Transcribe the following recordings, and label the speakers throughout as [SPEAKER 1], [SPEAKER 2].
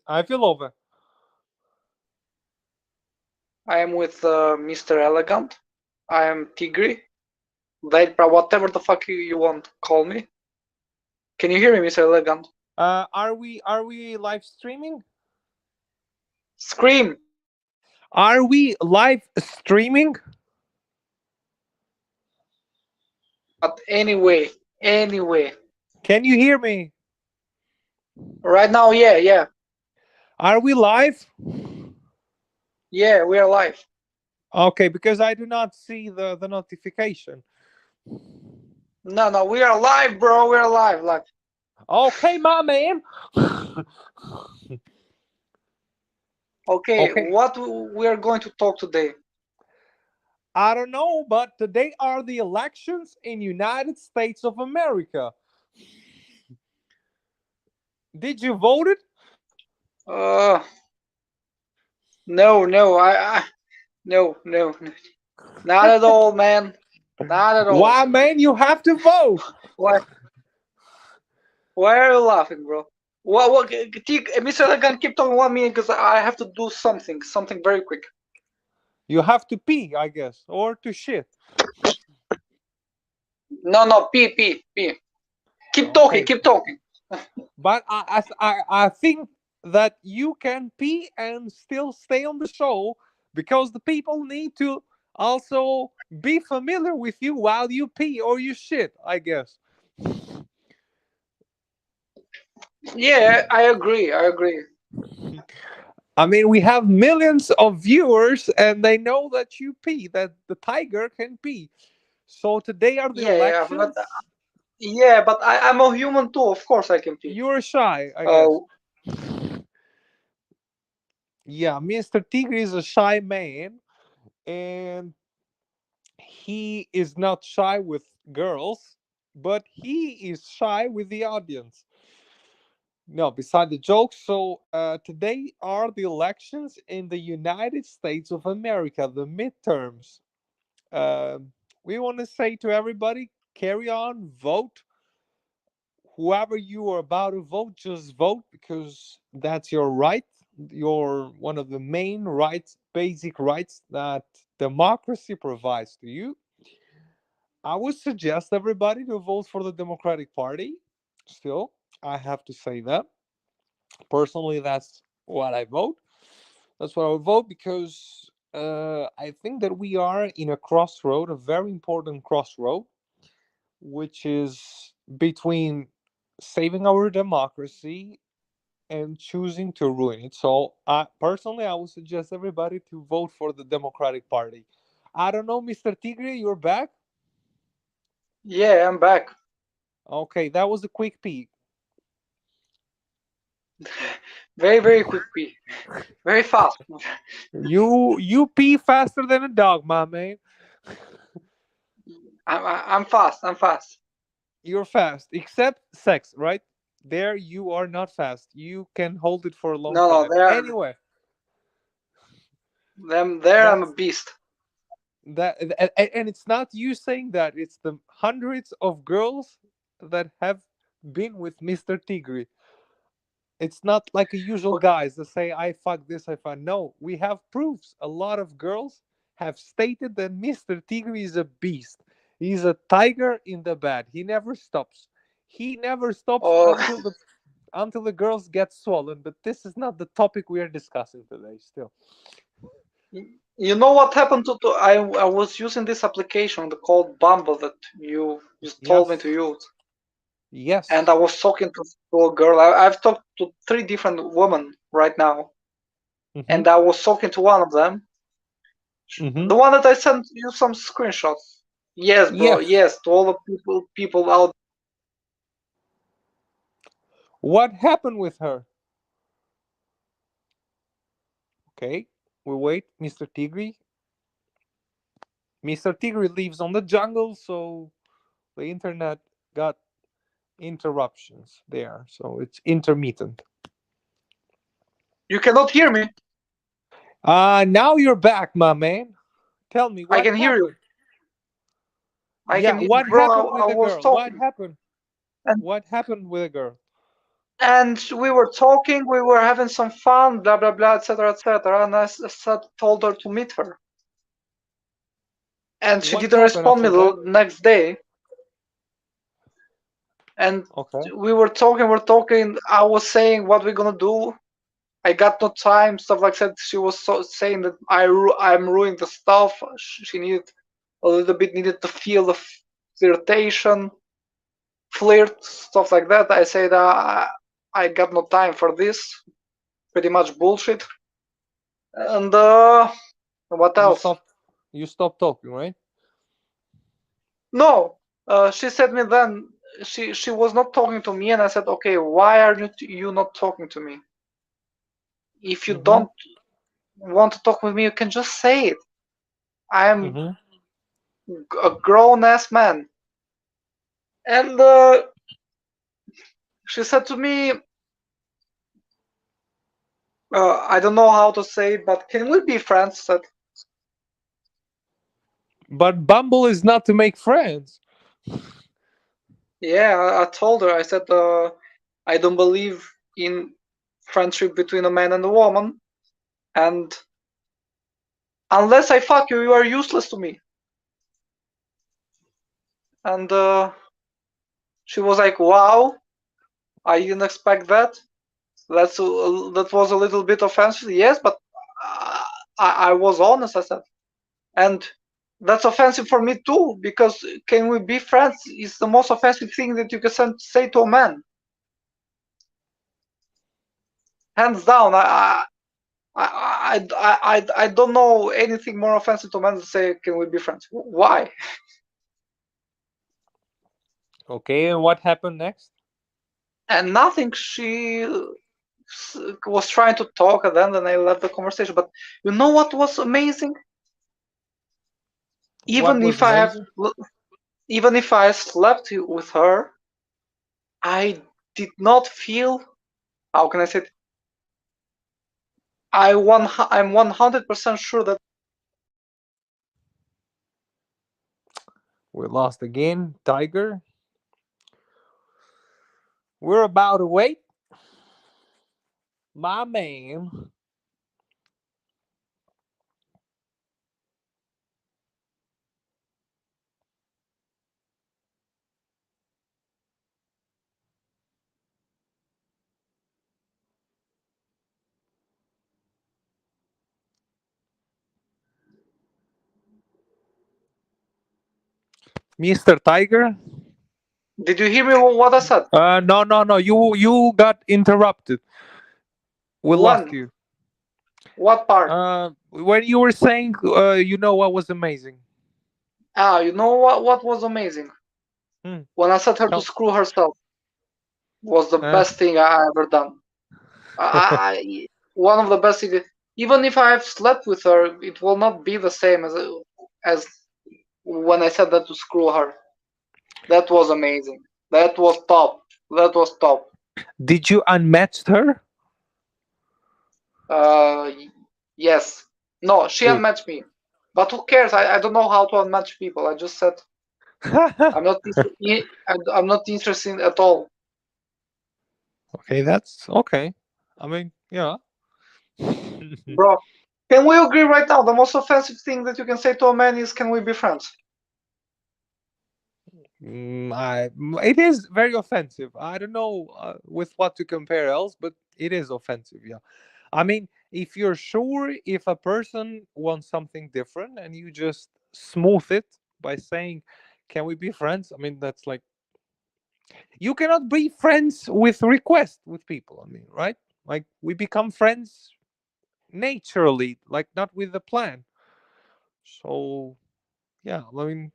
[SPEAKER 1] I feel over.
[SPEAKER 2] I am with Mr. Elegant. I am Tigri. Whatever the fuck you want to call me. Can you hear me, Mr. Elegant?
[SPEAKER 1] Are we live streaming?
[SPEAKER 2] Scream!
[SPEAKER 1] Are we live streaming?
[SPEAKER 2] But anyway.
[SPEAKER 1] Can you hear me?
[SPEAKER 2] Right now, yeah.
[SPEAKER 1] Are we live?
[SPEAKER 2] Yeah, we are live.
[SPEAKER 1] Okay, because I do not see the notification.
[SPEAKER 2] No, we are live, bro. We are live. Like,
[SPEAKER 1] Okay, my man.
[SPEAKER 2] okay,
[SPEAKER 1] Okay.
[SPEAKER 2] what we are going to talk today?
[SPEAKER 1] I don't know, but today are the elections in United States of America. Did you vote it?
[SPEAKER 2] Uh, no, no, not at all, man. Not at all.
[SPEAKER 1] Why, man? You have to vote.
[SPEAKER 2] Why? Why are you laughing, bro? What? Mr. Elegant, keep talking 1 minute because I have to do something very quick.
[SPEAKER 1] You have to pee, I guess, or to shit.
[SPEAKER 2] No, pee. Keep talking,
[SPEAKER 1] Okay,
[SPEAKER 2] keep talking.
[SPEAKER 1] but I think that you can pee and still stay on the show because the people need to also be familiar with you while you pee or you shit, I guess.
[SPEAKER 2] Yeah, I agree.
[SPEAKER 1] I mean, we have millions of viewers and they know that you pee, that the tiger can pee. So today are the
[SPEAKER 2] Yeah, but
[SPEAKER 1] elections.
[SPEAKER 2] I'm a human too. Of course, I can pee.
[SPEAKER 1] You're shy, I
[SPEAKER 2] Uh,
[SPEAKER 1] guess. Yeah, Mr. Tigre is a shy man and he is not shy with girls, but he is shy with the audience. No, beside the jokes. So today are the elections in the United States of America, the midterms. We want to say to everybody, carry on, vote. Whoever you are about to vote, just vote because that's your right. Your one of the main rights, basic rights that democracy provides to you. I would suggest everybody to vote for the Democratic Party. Still, I have to say that personally, that's what I vote. That's what I would vote because I think that we are in a crossroad, a very important crossroad, which is between saving our democracy and choosing to ruin it. So, personally, I would suggest everybody to vote for the Democratic Party. I don't know, Mr. Tigre, you're back.
[SPEAKER 2] yeah, I'm back.
[SPEAKER 1] Okay, that was a quick peek.
[SPEAKER 2] Very quick pee. Very fast.
[SPEAKER 1] You pee faster than a dog, my man.
[SPEAKER 2] I'm fast. I'm fast.
[SPEAKER 1] You're fast, except sex, right? There you are not fast. You can hold it for a long
[SPEAKER 2] No,
[SPEAKER 1] time. Anyway,
[SPEAKER 2] there I'm a
[SPEAKER 1] that's
[SPEAKER 2] beast.
[SPEAKER 1] that, and it's not you saying that. It's the hundreds of girls that have been with Mr. Tigri. It's not like a usual
[SPEAKER 2] Okay.
[SPEAKER 1] guys that say I fuck this, I fuck. No, we have proofs. A lot of girls have stated that Mr. Tigre is a beast. He's a tiger in the bed. He never stops. He never stops
[SPEAKER 2] Oh,
[SPEAKER 1] until the girls get swollen. But this is not the topic we are discussing today. Still,
[SPEAKER 2] you know what happened I was using this application called Bumble that you told me to
[SPEAKER 1] yes,
[SPEAKER 2] use, and
[SPEAKER 1] yes.
[SPEAKER 2] I was talking to a girl. I've talked to three different women right now,
[SPEAKER 1] Mm-hmm.
[SPEAKER 2] and I was talking to one of them,
[SPEAKER 1] Mm-hmm.
[SPEAKER 2] the one that I sent you some screenshots. Yes, bro.
[SPEAKER 1] Yes.
[SPEAKER 2] Yes, to all the people out.
[SPEAKER 1] What happened with her? Okay, we wait, Mr. Tigre. Mr. Tigre lives on the jungle, so the internet got interruptions there, so it's intermittent.
[SPEAKER 2] You cannot hear me.
[SPEAKER 1] Now you're back, my man. Tell me
[SPEAKER 2] I
[SPEAKER 1] what
[SPEAKER 2] can hear you.
[SPEAKER 1] happened.
[SPEAKER 2] I
[SPEAKER 1] Yeah,
[SPEAKER 2] can,
[SPEAKER 1] what
[SPEAKER 2] bro.
[SPEAKER 1] happened
[SPEAKER 2] I
[SPEAKER 1] with the
[SPEAKER 2] was
[SPEAKER 1] girl? What
[SPEAKER 2] talking,
[SPEAKER 1] happened?
[SPEAKER 2] and
[SPEAKER 1] What happened with the girl?
[SPEAKER 2] And we were talking, we were having some fun, blah blah blah, etc., etc. And I told her to meet her, and she
[SPEAKER 1] What
[SPEAKER 2] didn't
[SPEAKER 1] happened
[SPEAKER 2] respond me
[SPEAKER 1] after that?
[SPEAKER 2] the next day. And
[SPEAKER 1] Okay.
[SPEAKER 2] we were talking. I was saying what we're gonna do. I got no time, stuff like that. She was saying that I'm ruining the stuff. She needed a little bit, needed to feel the flirtation, flirt, stuff like that. I said I got no time for this. Pretty much bullshit. And what
[SPEAKER 1] You
[SPEAKER 2] else?
[SPEAKER 1] stopped. You stopped talking, right?
[SPEAKER 2] No, she said me then. She was not talking to me, and I said, okay, why are you not talking to me? If you
[SPEAKER 1] Mm-hmm.
[SPEAKER 2] don't want to talk with me, you can just say it. I am
[SPEAKER 1] Mm-hmm.
[SPEAKER 2] a grown ass man. And she said to me, I don't know how to say it, but can we be friends? I said,
[SPEAKER 1] But Bumble is not to make friends.
[SPEAKER 2] yeah, I told her. I said, I don't believe in friendship between a man and a woman, and unless I fuck you, you are useless to me. And she was like, wow, I didn't expect that. That was a little bit offensive. Yes, but uh, I was honest. I said, and that's offensive for me too, because can we be friends is the most offensive thing that you can say to a man. Hands down. I don't know anything more offensive to a man than say, can we be friends? Why?
[SPEAKER 1] Okay, and what happened next?
[SPEAKER 2] And nothing. She was trying to talk, and then I left the conversation. But you know what was amazing?
[SPEAKER 1] What
[SPEAKER 2] Even
[SPEAKER 1] was
[SPEAKER 2] if I have,
[SPEAKER 1] amazing?
[SPEAKER 2] even if I slept with her, I did not feel. How can I say it? I'm 100% sure that
[SPEAKER 1] We lost again, Tiger. We're about to wait, my man. Mr. Tiger.
[SPEAKER 2] did you hear me what I said?
[SPEAKER 1] No, no, no. You got interrupted. We lost
[SPEAKER 2] When?
[SPEAKER 1] you.
[SPEAKER 2] What part?
[SPEAKER 1] When you were saying, what was amazing?
[SPEAKER 2] You know what was amazing?
[SPEAKER 1] Hmm.
[SPEAKER 2] When I set her to
[SPEAKER 1] Tell.
[SPEAKER 2] screw herself was the
[SPEAKER 1] Uh,
[SPEAKER 2] best thing I ever done. One of the best things. Even if I have slept with her, it will not be the same as when I said that to screw her. That was amazing. That was top. That was top.
[SPEAKER 1] did you unmatched her?
[SPEAKER 2] Uh, yes. No, she
[SPEAKER 1] Good.
[SPEAKER 2] unmatched me. But who cares? I don't know how to unmatch people. I just said I'm not interested at all.
[SPEAKER 1] Okay, that's okay. I mean, yeah.
[SPEAKER 2] Bro, can we agree right now? The most offensive thing that you can say to a man is, "Can we be friends?"
[SPEAKER 1] It is very offensive. I don't know with what to compare else, but it is offensive. Yeah, I mean, if you're sure if a person wants something different and you just smooth it by saying, "Can we be friends?" I mean, that's like you cannot be friends with request with people. I mean, right? Like we become friends naturally, like not with a plan. So yeah, I mean,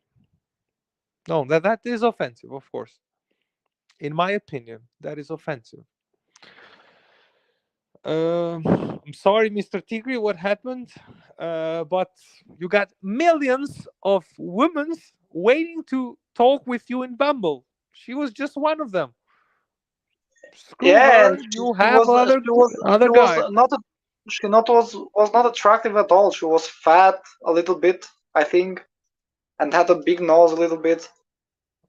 [SPEAKER 1] no, that is offensive, of course. In my opinion, that is offensive. I'm sorry, Mr. Tigri, what happened? But you got millions of women waiting to talk with you in Bumble. She was just one of them. Screw
[SPEAKER 2] Yeah, and
[SPEAKER 1] her. You have other
[SPEAKER 2] she was
[SPEAKER 1] guy.
[SPEAKER 2] not she not was not attractive at all. She was fat a little bit, I think, and had a big nose a little bit.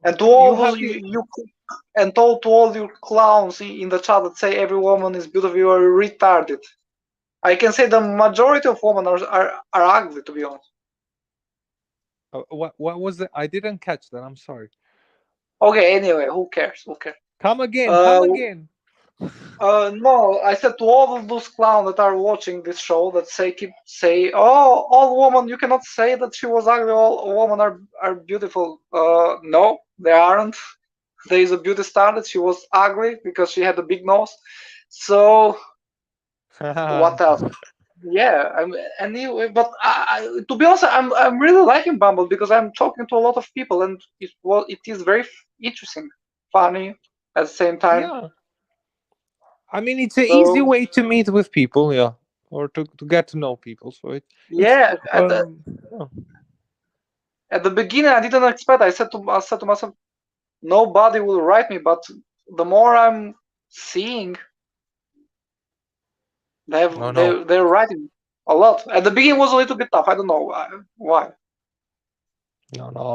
[SPEAKER 2] And to
[SPEAKER 1] You
[SPEAKER 2] all
[SPEAKER 1] have
[SPEAKER 2] those
[SPEAKER 1] to.
[SPEAKER 2] and told to all you clowns in the chat that say every woman is beautiful, you are retarded. I can say the majority of women are ugly, to be honest.
[SPEAKER 1] What was it? I didn't catch that. I'm sorry.
[SPEAKER 2] Okay, anyway, who cares? Who cares?
[SPEAKER 1] Come again.
[SPEAKER 2] Uh,
[SPEAKER 1] Come again.
[SPEAKER 2] no, I said to all of those clowns that are watching this show that keep say, oh, all women, you cannot say that she was ugly. All women are beautiful. No, they aren't. There is a beauty standard. She was ugly because she had a big nose. So what else? Yeah, anyway, but to be honest, I'm really liking Bumble because I'm talking to a lot of people, and it is very interesting, funny at the same time.
[SPEAKER 1] Yeah. I mean, it's an easy
[SPEAKER 2] So
[SPEAKER 1] way to meet with people, yeah, or to get to know people. So it's
[SPEAKER 2] yeah,
[SPEAKER 1] yeah.
[SPEAKER 2] at the beginning I didn't expect. I said to myself, nobody will write me, but the more I'm seeing,
[SPEAKER 1] No, no,
[SPEAKER 2] they're writing a lot. At the beginning it was a little bit tough. I don't know why.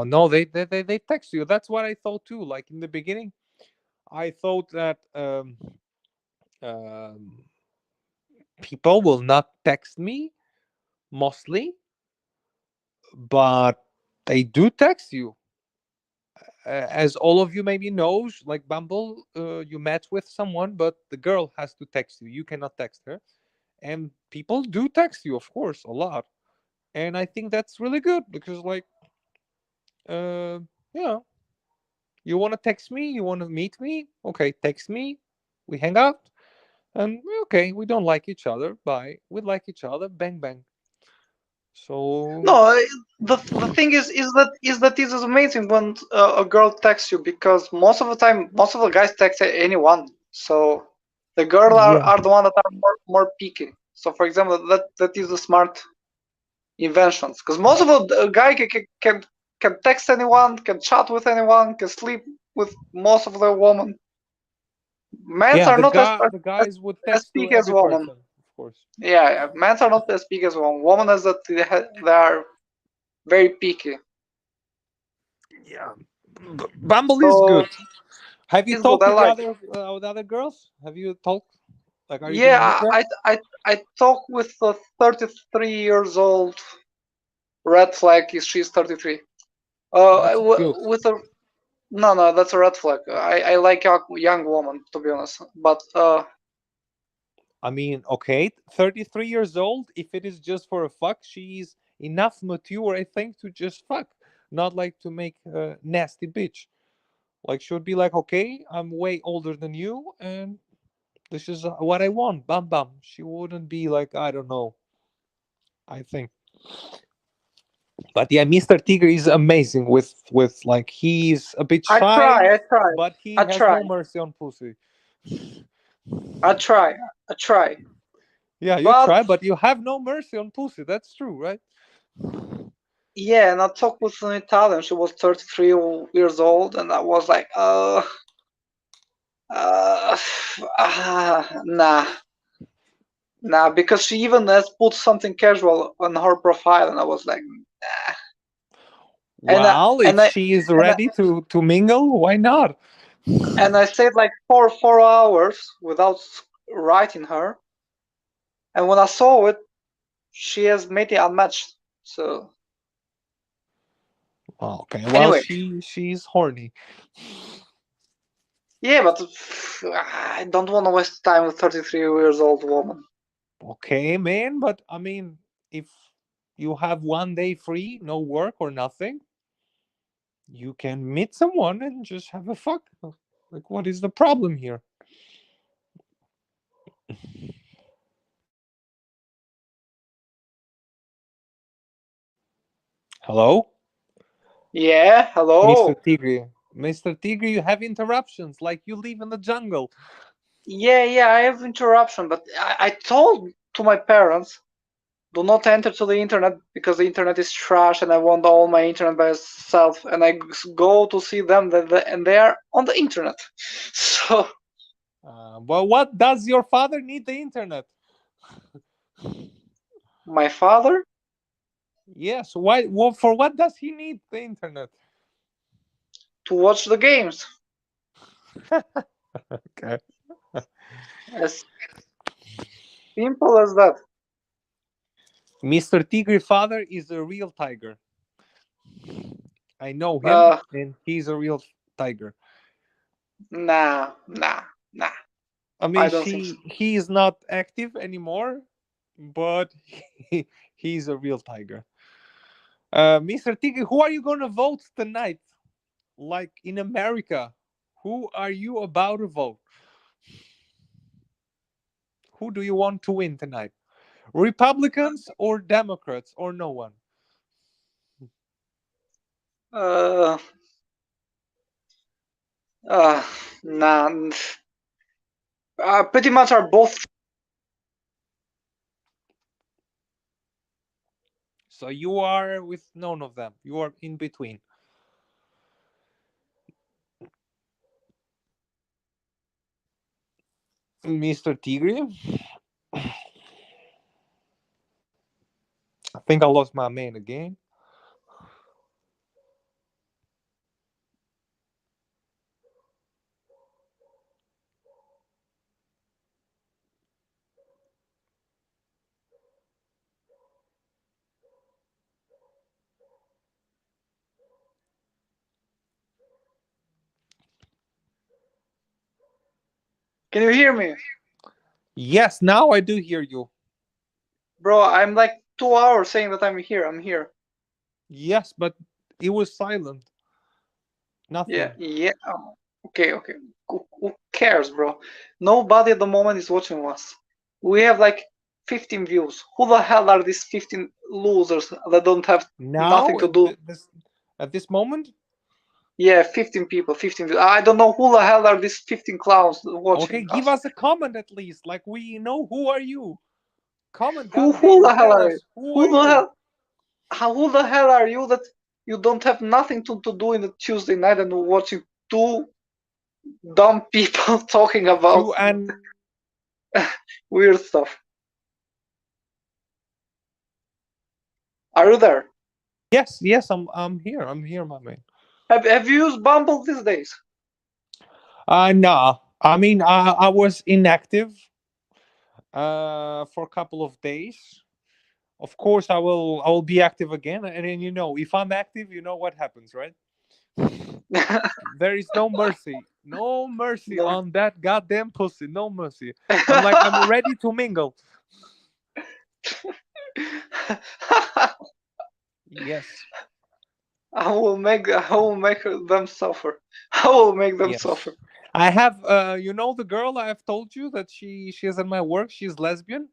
[SPEAKER 1] no. They text you. That's what I thought too. Like in the beginning, I thought that um, people will not text me mostly, but they do text you. As all of you maybe knows, like Bumble, you match with someone, but the girl has to text you. You cannot text her, and people do text you, of course, a lot. And I think that's really good because, like, uh, yeah, you want to text me, you want to meet me, okay, text me, we hang out, and okay, we don't like each other, bye. We like each other, bang bang. So
[SPEAKER 2] No, the thing is that this is amazing when a girl texts you because most of the time, most of the guys text anyone. So the girl
[SPEAKER 1] yeah,
[SPEAKER 2] are the one that are more picky. So for example, that is a smart inventions because most of the guy can text anyone, can chat with anyone, can sleep with most of the women. Men
[SPEAKER 1] yeah,
[SPEAKER 2] are not as,
[SPEAKER 1] the
[SPEAKER 2] as,
[SPEAKER 1] guys would
[SPEAKER 2] as
[SPEAKER 1] text to
[SPEAKER 2] picky as
[SPEAKER 1] every
[SPEAKER 2] women.
[SPEAKER 1] person, of course.
[SPEAKER 2] Yeah, yeah, men are not as picky as women. Women is that they are very picky.
[SPEAKER 1] Yeah, Bumble is
[SPEAKER 2] So
[SPEAKER 1] good. Have you
[SPEAKER 2] it's good.
[SPEAKER 1] talked
[SPEAKER 2] I like it.
[SPEAKER 1] with other girls? Have you talked? Like, are you gonna meet
[SPEAKER 2] Yeah,
[SPEAKER 1] them?
[SPEAKER 2] I talked with a 33 years old red flag. Is she's 33?
[SPEAKER 1] That's good.
[SPEAKER 2] With a no, that's a red flag. I like young woman to be honest. But
[SPEAKER 1] I mean, okay, 33 years old. If it is just for a fuck, she's enough mature, I think, to just fuck, not like to make a nasty bitch. Like, she would be like, okay, I'm way older than you, and this is what I want. Bam, bam. She wouldn't be like, I don't know. I think, but yeah, Mr. Tigre is amazing. With like, he's a bit shy,
[SPEAKER 2] I try,
[SPEAKER 1] but he
[SPEAKER 2] I
[SPEAKER 1] has
[SPEAKER 2] try,
[SPEAKER 1] no mercy on pussy.
[SPEAKER 2] I try, I try.
[SPEAKER 1] Yeah, you
[SPEAKER 2] But
[SPEAKER 1] try, but you have no mercy on pussy. That's true, right?
[SPEAKER 2] yeah, and I talked with an Italian. She was 33 years old, and I was like, uh, nah, nah, because she even has put something casual on her profile, and I was like, nah. And I,
[SPEAKER 1] Well, if
[SPEAKER 2] and I
[SPEAKER 1] she is
[SPEAKER 2] and I,
[SPEAKER 1] ready to mingle, why not?
[SPEAKER 2] and I stayed like four hours without writing her, and when I saw it, she has made it unmatched. So
[SPEAKER 1] Okay, well,
[SPEAKER 2] anyway,
[SPEAKER 1] she's horny.
[SPEAKER 2] yeah, but I don't want to waste time with 33 years old woman.
[SPEAKER 1] Okay, man, but I mean, if you have one day free, no work or nothing, you can meet someone and just have a fuck. Like, what is the problem here? Hello,
[SPEAKER 2] Yeah,
[SPEAKER 1] Mr.
[SPEAKER 2] hello.
[SPEAKER 1] Tigre. Mr. Tigre, you have interruptions like you live in the jungle.
[SPEAKER 2] Yeah, I have interruption, but I told to my parents, do not enter to the internet because the internet is trash and I want all my internet by myself. And I go to see them and they are on the internet. So
[SPEAKER 1] Well, what does your father need the internet?
[SPEAKER 2] my father
[SPEAKER 1] Yes, why? Well, for what does he need the internet?
[SPEAKER 2] to watch the games.
[SPEAKER 1] Okay.
[SPEAKER 2] As simple as that.
[SPEAKER 1] Mr. Tigre father is a real tiger. I know him,
[SPEAKER 2] Uh,
[SPEAKER 1] and he's a real tiger.
[SPEAKER 2] nah, nah, nah.
[SPEAKER 1] I mean,
[SPEAKER 2] I don't think so.
[SPEAKER 1] he is not active anymore, but he's a real tiger. Mr. Tigre, who are you gonna vote tonight? Like in America, who are you about to vote? Who do you want to win tonight? Republicans or Democrats or no one?
[SPEAKER 2] Uh, uh, nah. Pretty much are both.
[SPEAKER 1] So you are with none of them. You are in between. Mr. Tigre, I think I lost my man again.
[SPEAKER 2] Can you hear me,
[SPEAKER 1] Yes, now I do hear you.
[SPEAKER 2] bro? I'm like 2 hours saying that I'm here. I'm here.
[SPEAKER 1] Yes, but it was silent.
[SPEAKER 2] Yeah,
[SPEAKER 1] Nothing.
[SPEAKER 2] yeah. Okay, okay. Who cares, bro? Nobody at the moment is watching us. We have like 15 views. Who the hell are these 15 losers that don't have nothing
[SPEAKER 1] Now,
[SPEAKER 2] to do?
[SPEAKER 1] at this moment,
[SPEAKER 2] Yeah, 15 people, 15 views. I don't know who the hell are these 15 clowns
[SPEAKER 1] okay,
[SPEAKER 2] watching
[SPEAKER 1] give
[SPEAKER 2] us.
[SPEAKER 1] us a comment at least. Like we know who are you. Comment,
[SPEAKER 2] Who
[SPEAKER 1] goddamn,
[SPEAKER 2] the hell
[SPEAKER 1] tell
[SPEAKER 2] are you?
[SPEAKER 1] us who are
[SPEAKER 2] Who the
[SPEAKER 1] you.
[SPEAKER 2] hell? Who the hell are you that you don't have nothing to do in a Tuesday night and watching two dumb people talking about
[SPEAKER 1] To and
[SPEAKER 2] weird stuff? Are you there?
[SPEAKER 1] yes, yes, I'm here. I'm here, my man.
[SPEAKER 2] Have you used Bumble these days?
[SPEAKER 1] Nah. I mean, I was inactive for a couple of days. Of course, I will be active again, and then if I'm active, you know what happens, right? There is no mercy, no mercy
[SPEAKER 2] No.
[SPEAKER 1] on that goddamn pussy, no mercy. I'm ready to mingle. Yes,
[SPEAKER 2] I will make them suffer. I will make them
[SPEAKER 1] yes.
[SPEAKER 2] suffer.
[SPEAKER 1] I have, the girl I have told you that she is at my work. She's lesbian.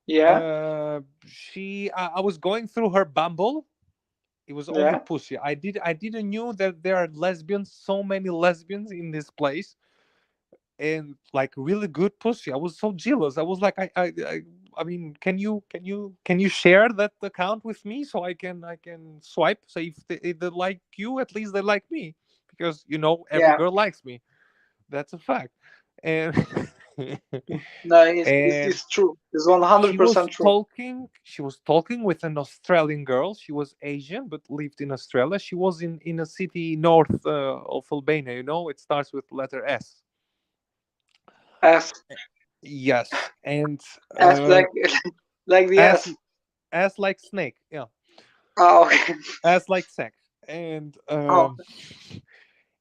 [SPEAKER 2] Yeah,
[SPEAKER 1] I was going through her Bumble. It was only
[SPEAKER 2] yeah,
[SPEAKER 1] pussy. I didn't knew that there are lesbians, so many lesbians in this place, and like really good pussy. I was so jealous. I was like, I mean, can you share that account with me so I can swipe? So if they like you, at least they like me, because every
[SPEAKER 2] yeah.
[SPEAKER 1] girl likes me. That's a fact. And
[SPEAKER 2] No, it's,
[SPEAKER 1] and
[SPEAKER 2] it's true. It's 100% true.
[SPEAKER 1] she was talking with an Australian girl. She was Asian but lived in Australia. She was in a city north of Albania. It starts with letter S.
[SPEAKER 2] As
[SPEAKER 1] Yes, and
[SPEAKER 2] as like like the
[SPEAKER 1] as
[SPEAKER 2] S.
[SPEAKER 1] as like snake. Yeah,
[SPEAKER 2] Oh, okay.
[SPEAKER 1] as like sex. And
[SPEAKER 2] Oh,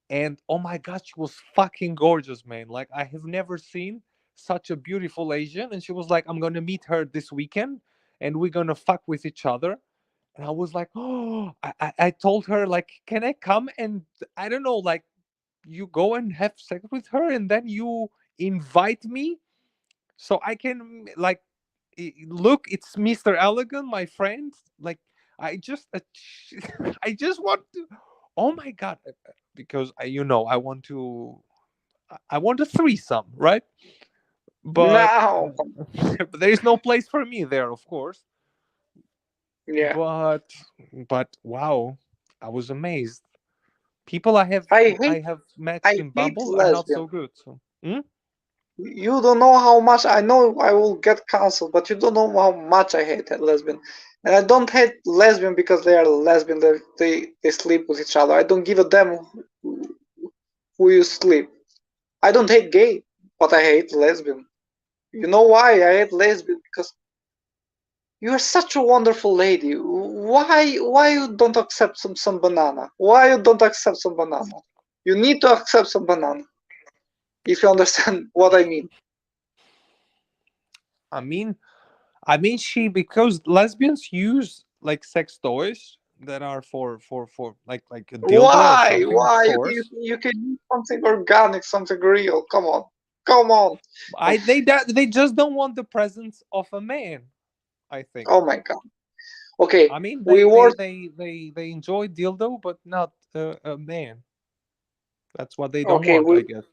[SPEAKER 1] and oh my god, she was fucking gorgeous, man. Like I have never seen such a beautiful Asian. And she was like, I'm gonna meet her this weekend, and we're gonna fuck with each other. And I was like, oh, I told her, like, can I come and I don't know, like, you go and have sex with her, and then you invite me so I can, like, look, it's Mr. Elegant, my friend. Like, I just, I just want to. Oh my god, because I want to, I want a threesome, right? But
[SPEAKER 2] now.
[SPEAKER 1] but there is no place for me there, of course.
[SPEAKER 2] Yeah.
[SPEAKER 1] But wow, I was amazed. People
[SPEAKER 2] I hate
[SPEAKER 1] I have met
[SPEAKER 2] I
[SPEAKER 1] in
[SPEAKER 2] hate
[SPEAKER 1] Bumble are not
[SPEAKER 2] lesbian.
[SPEAKER 1] so good. So. Hmm?
[SPEAKER 2] You don't know how much I know I will get cancelled, but you don't know how much I hate lesbian. And I don't hate lesbian because they are lesbian. They sleep with each other. I don't give a damn who you sleep. I don't hate gay, but I hate lesbian. You know why I hate lesbian? Because you're such a wonderful lady. Why you don't accept some banana? Why you don't accept some banana? You need to accept some banana. If you understand what I mean.
[SPEAKER 1] I mean, she, because lesbians use like sex toys that are for like a dildo or
[SPEAKER 2] Why?
[SPEAKER 1] something, of
[SPEAKER 2] Why
[SPEAKER 1] course.
[SPEAKER 2] you can use something organic, something real? Come on, come on.
[SPEAKER 1] They just don't want the presence of a man, I think.
[SPEAKER 2] Oh my god. Okay,
[SPEAKER 1] I mean,
[SPEAKER 2] we were
[SPEAKER 1] they enjoy dildo, but not a man. That's what they don't
[SPEAKER 2] okay.
[SPEAKER 1] want, I
[SPEAKER 2] We
[SPEAKER 1] guess.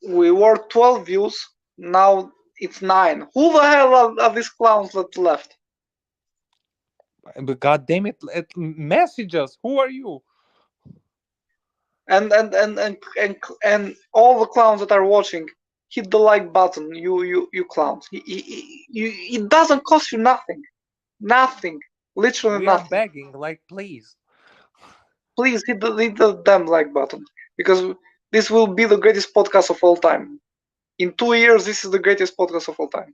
[SPEAKER 2] we were 12 views. Now it's 9. Who the hell are these clowns that left?
[SPEAKER 1] But god damn it, message us. Who are you?
[SPEAKER 2] And all the clowns that are watching, hit the like button. You clowns. It doesn't cost you nothing. Nothing. Literally
[SPEAKER 1] We are
[SPEAKER 2] nothing.
[SPEAKER 1] begging, like, please.
[SPEAKER 2] Please hit the damn like button because this will be the greatest podcast of all time. In 2 years, this is the greatest podcast of all time.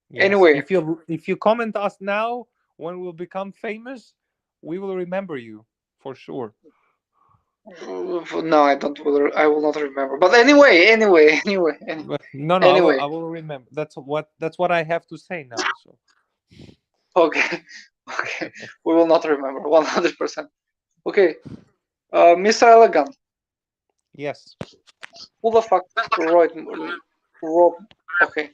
[SPEAKER 1] Yes.
[SPEAKER 2] Anyway,
[SPEAKER 1] If you comment us now, when we'll become famous, we will remember you for sure.
[SPEAKER 2] no, I don't. I will not remember. But anyway,
[SPEAKER 1] But no, no,
[SPEAKER 2] anyway.
[SPEAKER 1] I will remember. That's what I have to say now. So
[SPEAKER 2] Okay, okay. We will not remember 100%. Okay, Mr. Elegant.
[SPEAKER 1] yes.
[SPEAKER 2] Who the fuck wrote? Okay,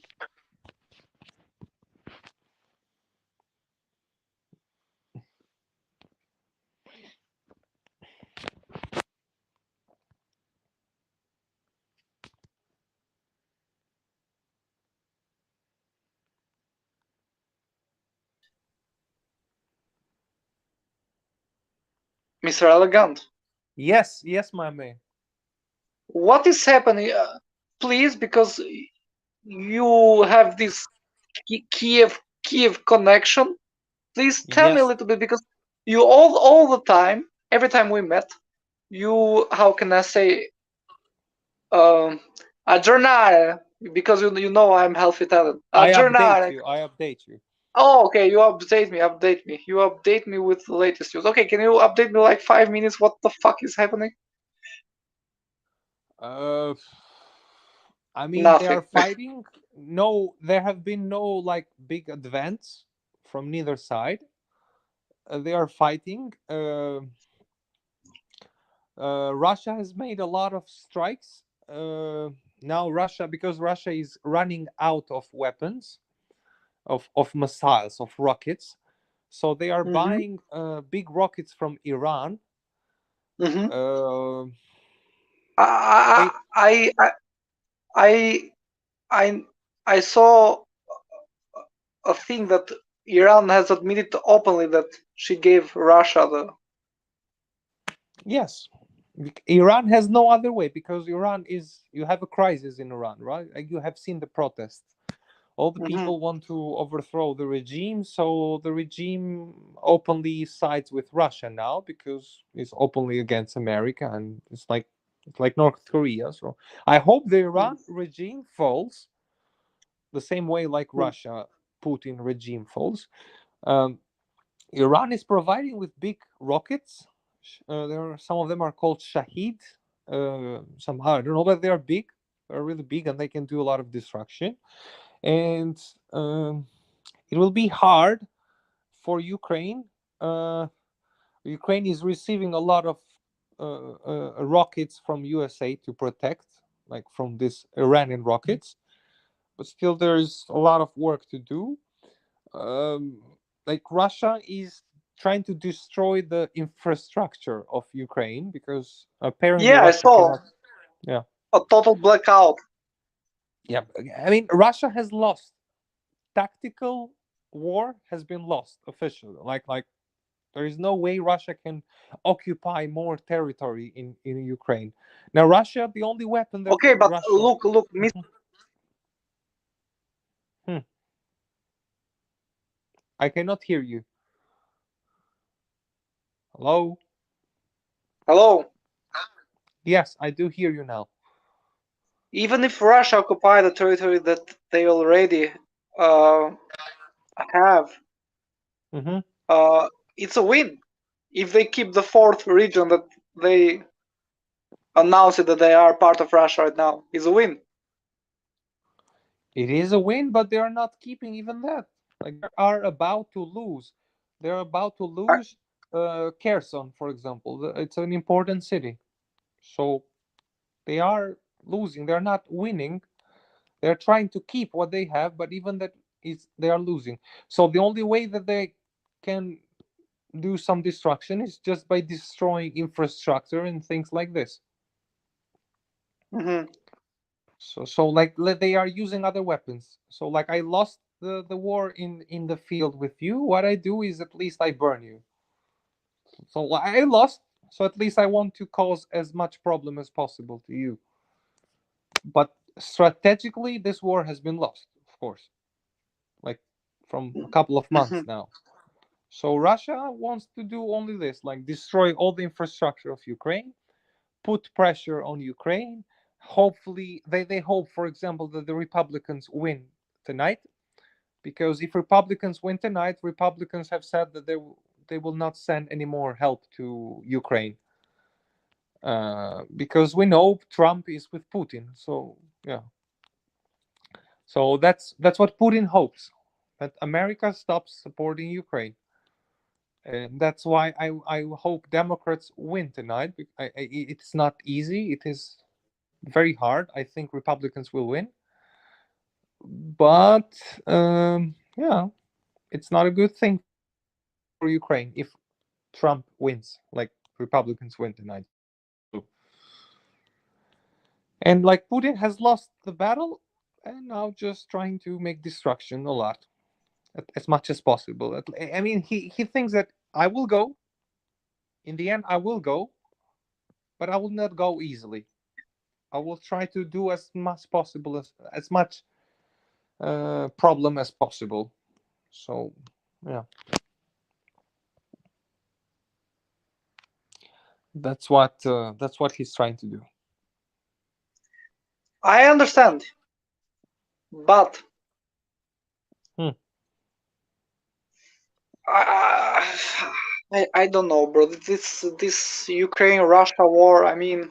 [SPEAKER 2] Mr. Elegant.
[SPEAKER 1] Yes, yes, my man.
[SPEAKER 2] What is happening? Please, because you have this Kiev connection. Please tell me a
[SPEAKER 1] Yes.
[SPEAKER 2] little bit because you all the time, every time we met, you how can I say um aggiornare because you know I'm healthy talent.
[SPEAKER 1] I update
[SPEAKER 2] Aggiornare.
[SPEAKER 1] you. I update you.
[SPEAKER 2] Oh, okay. You update me. Update me. You update me with the latest news. Okay, can you update me like 5 minutes? What the fuck is happening?
[SPEAKER 1] Uh, I mean, they
[SPEAKER 2] Nothing.
[SPEAKER 1] are fighting. No, there have been no like big advance from neither side. They are fighting. Russia has made a lot of strikes. Now Russia, because Russia is running out of weapons, of missiles, of rockets, so they are
[SPEAKER 2] Mm-hmm.
[SPEAKER 1] buying big rockets from Iran.
[SPEAKER 2] Mm-hmm.
[SPEAKER 1] Uh,
[SPEAKER 2] I
[SPEAKER 1] they
[SPEAKER 2] I I I I I saw a thing that Iran has admitted openly that she gave Russia the.
[SPEAKER 1] Yes, Iran has no other way, because Iran is, you have a crisis in Iran, right? Like, you have seen the protests. All the
[SPEAKER 2] Mm-hmm.
[SPEAKER 1] people want to overthrow the regime, so the regime openly sides with Russia now, because it's openly against America, and it's like North Korea. So I hope the Iran regime falls the same way like Russia Putin regime falls. Um, Iran is providing with big rockets. There are, some of them are called Shahid. Somehow I don't know, but they are big. They're really big, and they can do a lot of destruction. And um, it will be hard for Ukraine. Uh, Ukraine is receiving a lot of rockets from USA to protect, like from these Iranian rockets. But still, there is a lot of work to do. Um, like, Russia is trying to destroy the infrastructure of Ukraine, because apparently
[SPEAKER 2] Yeah, I
[SPEAKER 1] Russia
[SPEAKER 2] saw
[SPEAKER 1] cannot. Yeah,
[SPEAKER 2] a total blackout.
[SPEAKER 1] yeah. I mean, Russia has lost. Tactical war has been lost officially. Like there is no way Russia can occupy more territory in Ukraine. Now, Russia, the only weapon that
[SPEAKER 2] Okay, but
[SPEAKER 1] Russia.
[SPEAKER 2] look,
[SPEAKER 1] Mhm. Hmm. I cannot hear you. Hello.
[SPEAKER 2] hello.
[SPEAKER 1] Yes, I do hear you now.
[SPEAKER 2] even if Russia occupy the territory that they already uh, have,
[SPEAKER 1] Hmm.
[SPEAKER 2] it's a win. If they keep the fourth region that they announced that they are part of Russia right now, it's a win.
[SPEAKER 1] It is a win, but they are not keeping even that. Like they are about to lose. They're about to
[SPEAKER 2] I-
[SPEAKER 1] lose Kherson, for example. It's an important city, so they are losing. They're not winning. They're trying to keep what they have, but even that is they are losing. So the only way that they can do some destruction is just by destroying infrastructure and things like this.
[SPEAKER 2] Mhm.
[SPEAKER 1] So like they are using other weapons. So like I lost the war in the field with you. What I do is at least I burn you. So I lost. So at least I want to cause as much problem as possible to you. But strategically, this war has been lost, of course. Like from a couple of months
[SPEAKER 2] Mhm.
[SPEAKER 1] now. So Russia wants to do only this, like destroy all the infrastructure of Ukraine, put pressure on Ukraine. Hopefully, they hope, for example, that the Republicans win tonight, because if Republicans win tonight, Republicans have said that they will not send any more help to Ukraine, because we know Trump is with Putin. So yeah, so that's what Putin hopes, that America stops supporting Ukraine. And that's why I hope Democrats win tonight. It's not easy. It is very hard. I think Republicans will win, but yeah, it's not a good thing for Ukraine if Trump wins, like Republicans win tonight. So, and like Putin has lost the battle, and now just trying to make destruction a lot, as much as possible. I mean, he thinks that I will go. In the end, I will go, but I will not go easily. I will try to do as much possible as much problem as possible. So yeah, that's what he's trying to do.
[SPEAKER 2] I understand, but
[SPEAKER 1] Hmm.
[SPEAKER 2] I, I don't know, bro. This Ukraine Russia war. I mean,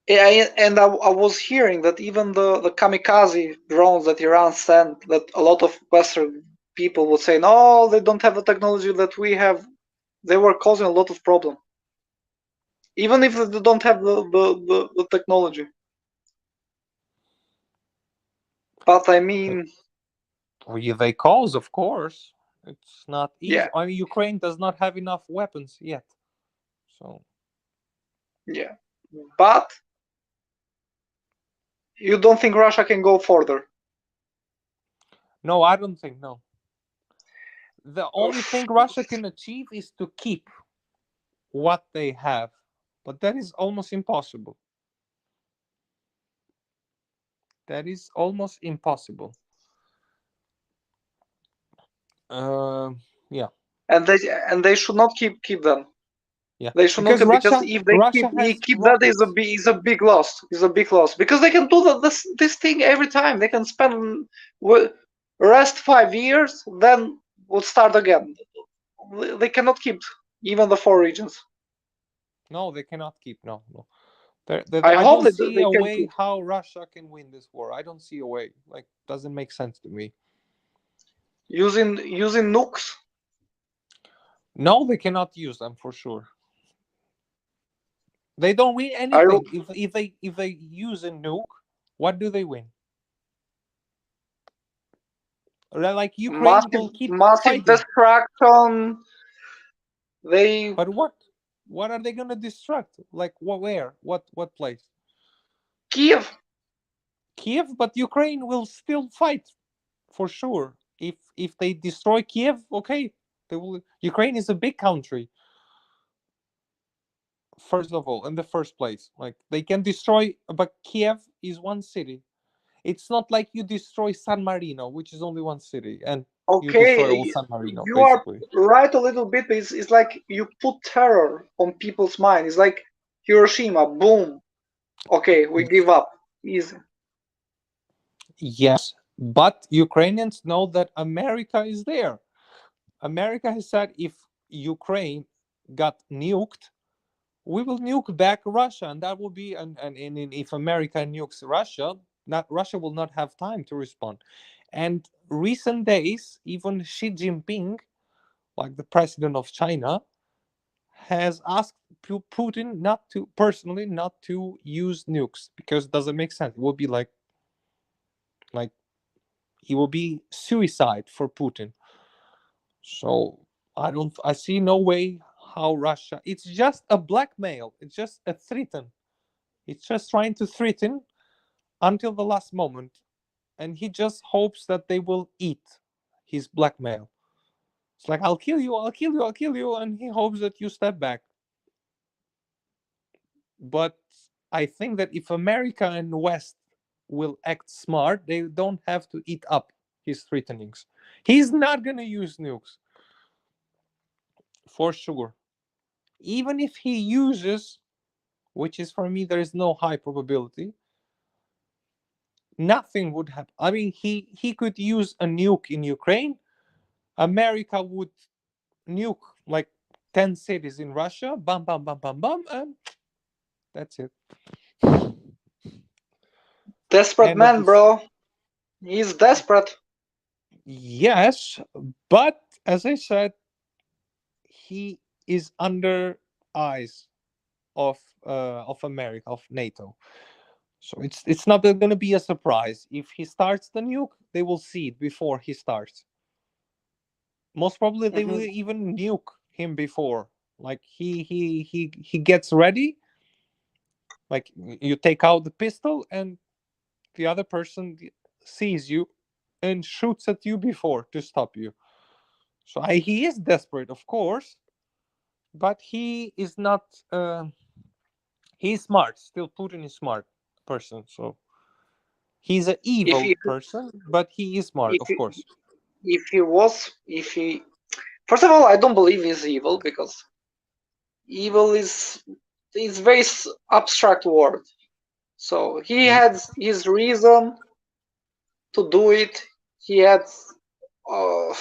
[SPEAKER 2] and I was hearing that even the kamikaze drones that Iran sent, that a lot of Western people would say, no, they don't have the technology that we have. They were causing a lot of problem, even if they don't have the technology. But I mean,
[SPEAKER 1] They cause, of course. It's not
[SPEAKER 2] yeah,
[SPEAKER 1] easy. I mean, Ukraine does not have enough weapons yet. So
[SPEAKER 2] yeah. But you don't think Russia can go further?
[SPEAKER 1] no, I don't think no. The only thing Russia can achieve is to keep what they have, but that is almost impossible. That is almost impossible. Uh, yeah,
[SPEAKER 2] And they should not keep them.
[SPEAKER 1] yeah.
[SPEAKER 2] They should not
[SPEAKER 1] Because
[SPEAKER 2] keep, because
[SPEAKER 1] Russia,
[SPEAKER 2] if they keep
[SPEAKER 1] Russia
[SPEAKER 2] he
[SPEAKER 1] has
[SPEAKER 2] keep that
[SPEAKER 1] rockets.
[SPEAKER 2] is a big loss. Is a big loss because they can do this thing every time. They can spend rest 5 years, then we'll start again. They cannot keep even the four regions.
[SPEAKER 1] No, they cannot keep. No, no.
[SPEAKER 2] I
[SPEAKER 1] I
[SPEAKER 2] hope
[SPEAKER 1] don't
[SPEAKER 2] that
[SPEAKER 1] see
[SPEAKER 2] they
[SPEAKER 1] a
[SPEAKER 2] can
[SPEAKER 1] way
[SPEAKER 2] keep
[SPEAKER 1] how Russia can win this war. I don't see a way. Like, doesn't make sense to me.
[SPEAKER 2] using nukes.
[SPEAKER 1] No, they cannot use them for sure. They don't win
[SPEAKER 2] I
[SPEAKER 1] anything. If they use a nuke, what do they win? Like Ukraine
[SPEAKER 2] massive
[SPEAKER 1] will keep
[SPEAKER 2] massive
[SPEAKER 1] fighting,
[SPEAKER 2] destruction. They
[SPEAKER 1] but what? What are they gonna destruct? Like what? Where? What place?
[SPEAKER 2] Kiev.
[SPEAKER 1] Kiev, but Ukraine will still fight for sure. If they destroy Kiev, okay, they will. Ukraine is a big country. First of all, in the first place, like they can destroy, but Kiev is one city. It's not like you destroy San Marino, which is only one city, and you destroy all
[SPEAKER 2] Okay,
[SPEAKER 1] San Marino,
[SPEAKER 2] you are
[SPEAKER 1] basically.
[SPEAKER 2] right a little bit, but it's like you put terror on people's mind. It's like Hiroshima, boom. Okay, we give up. Easy.
[SPEAKER 1] Yes, but Ukrainians know that America is there. America has said if Ukraine got nuked, we will nuke back Russia, and that will be and if America nukes Russia, not Russia will not have time to respond. And recent days, even Xi Jinping, like the president of China, has asked Putin not to personally not to use nukes because it doesn't make sense. It will be like it will be suicide for Putin. So I see no way how Russia. It's just a blackmail. It's just a threaten. It's just trying to threaten until the last moment, and he just hopes that they will eat his blackmail. It's like I'll kill you, I'll kill you, I'll kill you, and he hopes that you step back. But I think that if America and West will act smart, they don't have to eat up his threatenings. He's not gonna use nukes for sure. Even if he uses, which is for me, there is no high probability, nothing would happen. I mean, he could use a nuke in Ukraine. America would nuke like 10 cities in Russia, bam, bam, bam, bam, bam, and that's it.
[SPEAKER 2] Desperate
[SPEAKER 1] End of
[SPEAKER 2] man,
[SPEAKER 1] this.
[SPEAKER 2] bro. He's desperate.
[SPEAKER 1] Yes, but as I said, he is under eyes of America, of NATO. So it's not going to be a surprise if he starts the nuke. They will see it before he starts. Most probably, they will
[SPEAKER 2] Hmm.
[SPEAKER 1] even nuke him before. Like he gets ready. Like you take out the pistol, and the other person sees you and shoots at you before to stop you. So he is desperate, of course, but he is not. He's smart. Still, Putin is smart person. So he's an
[SPEAKER 2] If
[SPEAKER 1] evil
[SPEAKER 2] he,
[SPEAKER 1] person, but he is smart,
[SPEAKER 2] if
[SPEAKER 1] of
[SPEAKER 2] he,
[SPEAKER 1] course.
[SPEAKER 2] if he, first of all, I don't believe he's evil because evil is very abstract word. So he had his reason to do it. He had uh,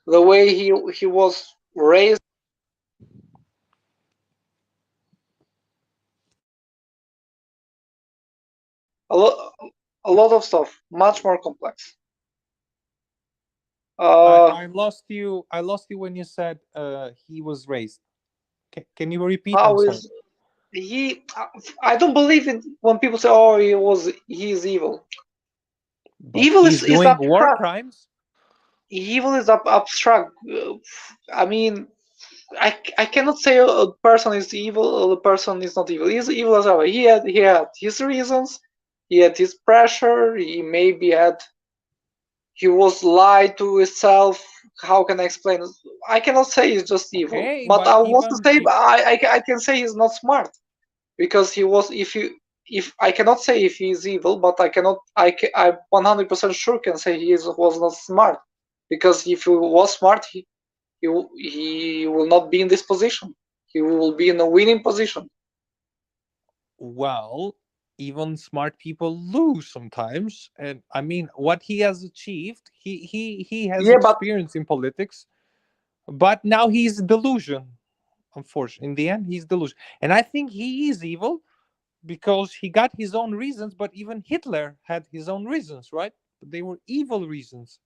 [SPEAKER 2] the way he was raised. A lot a lot of stuff, much more complex. Uh,
[SPEAKER 1] I lost you. I lost you when you said he was raised. Can you repeat? I'm
[SPEAKER 2] how
[SPEAKER 1] sorry.
[SPEAKER 2] is he? I don't believe it when people say, "Oh, he is evil."
[SPEAKER 1] But
[SPEAKER 2] Evil
[SPEAKER 1] he's
[SPEAKER 2] is
[SPEAKER 1] doing war
[SPEAKER 2] abstract.
[SPEAKER 1] crimes.
[SPEAKER 2] Evil is abstract. I mean, I cannot say a person is evil or the person is not evil. He's evil as ever. He had his reasons. He had his pressure. He maybe had he was lied to himself. How can I explain it? I cannot say he's just evil,
[SPEAKER 1] Okay,
[SPEAKER 2] but
[SPEAKER 1] but
[SPEAKER 2] I want to
[SPEAKER 1] even
[SPEAKER 2] say
[SPEAKER 1] if
[SPEAKER 2] I can say he's not smart because he was. If I cannot say if he is evil, but I cannot I 100% sure can say was not smart because if he was smart, he will not be in this position. He will be in a winning position.
[SPEAKER 1] well, even smart people lose sometimes. And I mean, what he has achieved, he has
[SPEAKER 2] Yeah, but
[SPEAKER 1] experience in politics, but now he's delusion. Unfortunately, in the end, he's delusion, and I think he is evil because he got his own reasons. But even Hitler had his own reasons, right? But they were evil reasons.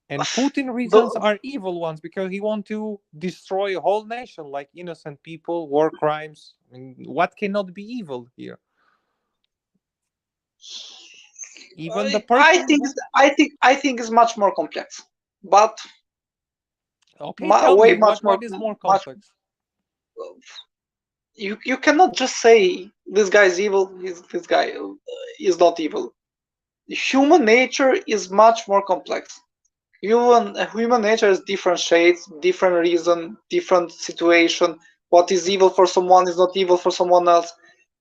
[SPEAKER 1] And Putin reasons
[SPEAKER 2] the
[SPEAKER 1] are evil ones because he want to destroy a whole nation, like innocent people, war crimes. I mean, what cannot be evil here? Even the
[SPEAKER 2] I
[SPEAKER 1] person
[SPEAKER 2] think
[SPEAKER 1] who.
[SPEAKER 2] I think it's much more complex, but
[SPEAKER 1] Okay, tell
[SPEAKER 2] way
[SPEAKER 1] me
[SPEAKER 2] much more
[SPEAKER 1] what is more
[SPEAKER 2] much.
[SPEAKER 1] complex.
[SPEAKER 2] You cannot just say this guy is evil. This guy is not evil. Human nature is much more complex. Human nature has different shades, different reason, different situation. What is evil for someone is not evil for someone else.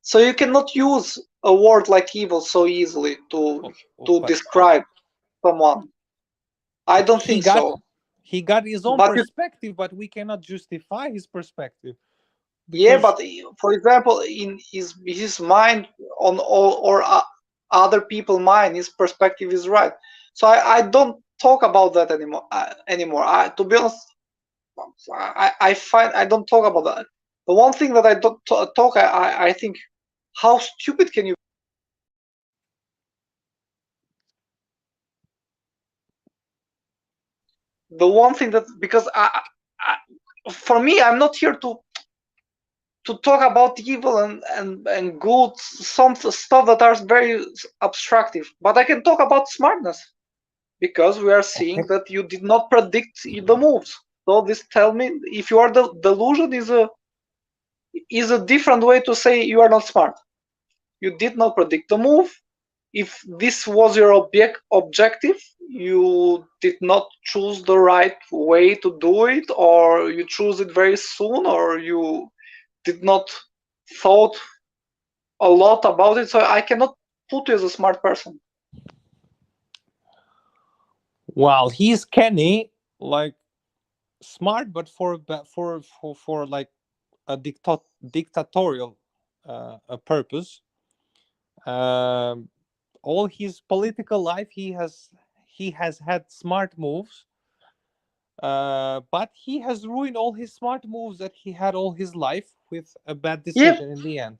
[SPEAKER 2] So you cannot use a word like evil so easily
[SPEAKER 1] Oh, oh,
[SPEAKER 2] to describe someone. I
[SPEAKER 1] but
[SPEAKER 2] don't think so.
[SPEAKER 1] he got his own
[SPEAKER 2] But you,
[SPEAKER 1] perspective, but we cannot justify his perspective.
[SPEAKER 2] Yeah,
[SPEAKER 1] because
[SPEAKER 2] but for example, in his mind, on all or other people mind, his perspective is right. So I don't talk about that anymore. To be honest, I find I don't talk about that. The one thing that I don't talk, I think, how stupid can you? The one thing that, because for me, I'm not here to talk about evil and good, some stuff that are very abstractive, but I can talk about smartness, because we are seeing
[SPEAKER 1] okay.
[SPEAKER 2] that you did not predict the moves. So this tell me, if you are the delusion, is a different way to say you are not smart. You did not predict the move. If this was your objective, you did not choose the right way to do it, or you choose it very soon, or you did not thought a lot about it. So I cannot put you as a smart person.
[SPEAKER 1] Well, he's Kenny, like smart, but for like a dictatorial a purpose. Um, all his political life, he has had smart moves, but he has ruined all his smart moves that he had all his life with a bad
[SPEAKER 2] Yeah,
[SPEAKER 1] decision in the end.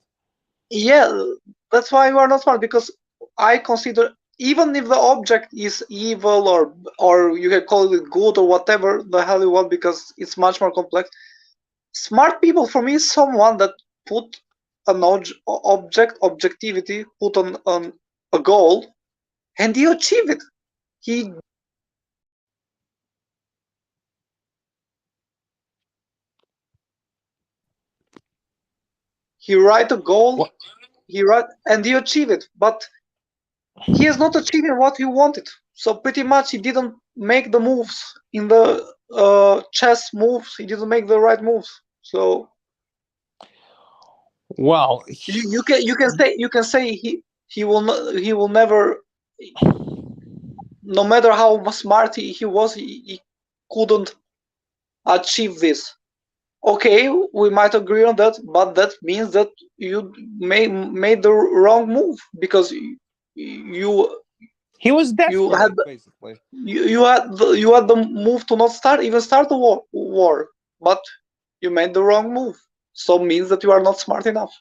[SPEAKER 2] yeah, that's why you are not smart, because I consider, even if the object is evil, or you can call it good or whatever the hell you want, because it's much more complex. Smart people for me is someone that put an objectivity, put on a goal, and he achieve it. He write a goal,
[SPEAKER 1] What?
[SPEAKER 2] he write and he achieve it, but he is not achieving what he wanted. So pretty much he didn't make the moves in the chess moves. He didn't make the right moves. So
[SPEAKER 1] Well,
[SPEAKER 2] you can say he will never, no matter how smart he was, he couldn't achieve this. Okay, we might agree on that, but that means that you made the wrong move, because you
[SPEAKER 1] he was
[SPEAKER 2] you had
[SPEAKER 1] desperate, basically.
[SPEAKER 2] you had the move to not start the war, but you made the wrong move. So means that you are not smart enough.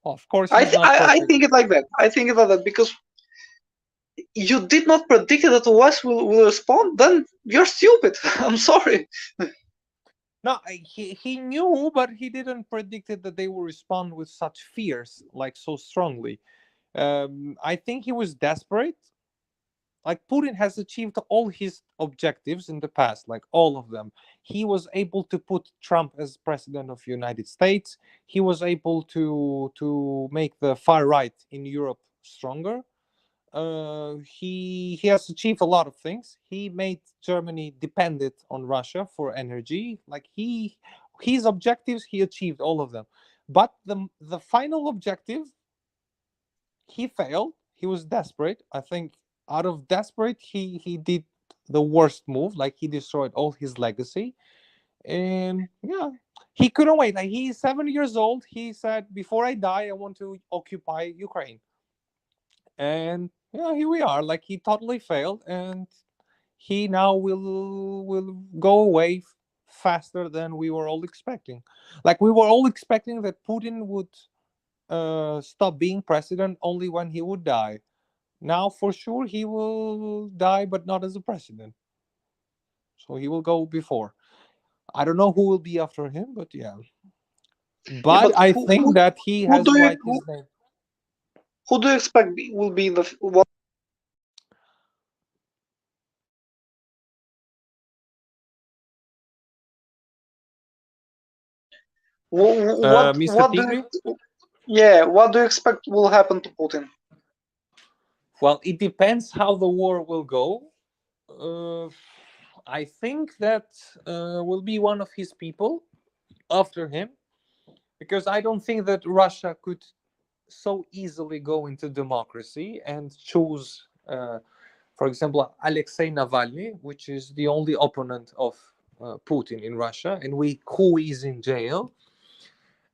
[SPEAKER 1] Well, of course, he's not
[SPEAKER 2] I
[SPEAKER 1] perfect.
[SPEAKER 2] think it like that. I think it like that, because you did not predict that the West will respond. Then you're stupid. I'm sorry.
[SPEAKER 1] No, he knew, but he didn't predict it that they will respond with such fears, like so strongly. I think he was desperate. Like Putin has achieved all his objectives in the past, like all of them. He was able to put Trump as president of the United States. He was able to make the far right in Europe stronger. He has achieved a lot of things. He made Germany dependent on Russia for energy. Like his objectives, he achieved all of them. But the final objective, he failed. He was desperate. I think out of desperate, he did the worst move. Like he destroyed all his legacy, and yeah, he couldn't wait. Like he's 7 years old. He said, "Before I die, I want to occupy Ukraine." And yeah, here we are. Like he totally failed, and he now will go away faster than we were all expecting. Like we were all expecting that Putin would stop being president only when he would die. Now, for sure, he will die, but not as a president. So he will go before. I don't know who will be after him, but yeah.
[SPEAKER 2] Yeah,
[SPEAKER 1] But
[SPEAKER 2] but
[SPEAKER 1] I think that he
[SPEAKER 2] who
[SPEAKER 1] has
[SPEAKER 2] do you
[SPEAKER 1] write his name.
[SPEAKER 2] who do you expect will be in the what?
[SPEAKER 1] Mr.
[SPEAKER 2] What do
[SPEAKER 1] Tigri?
[SPEAKER 2] you, yeah, what do you expect will happen to Putin?
[SPEAKER 1] Well, it depends how the war will go. Uh, I think that will be one of his people after him, because I don't think that Russia could so easily go into democracy and choose, for example, Alexei Navalny, which is the only opponent of Putin in Russia, and who is in jail.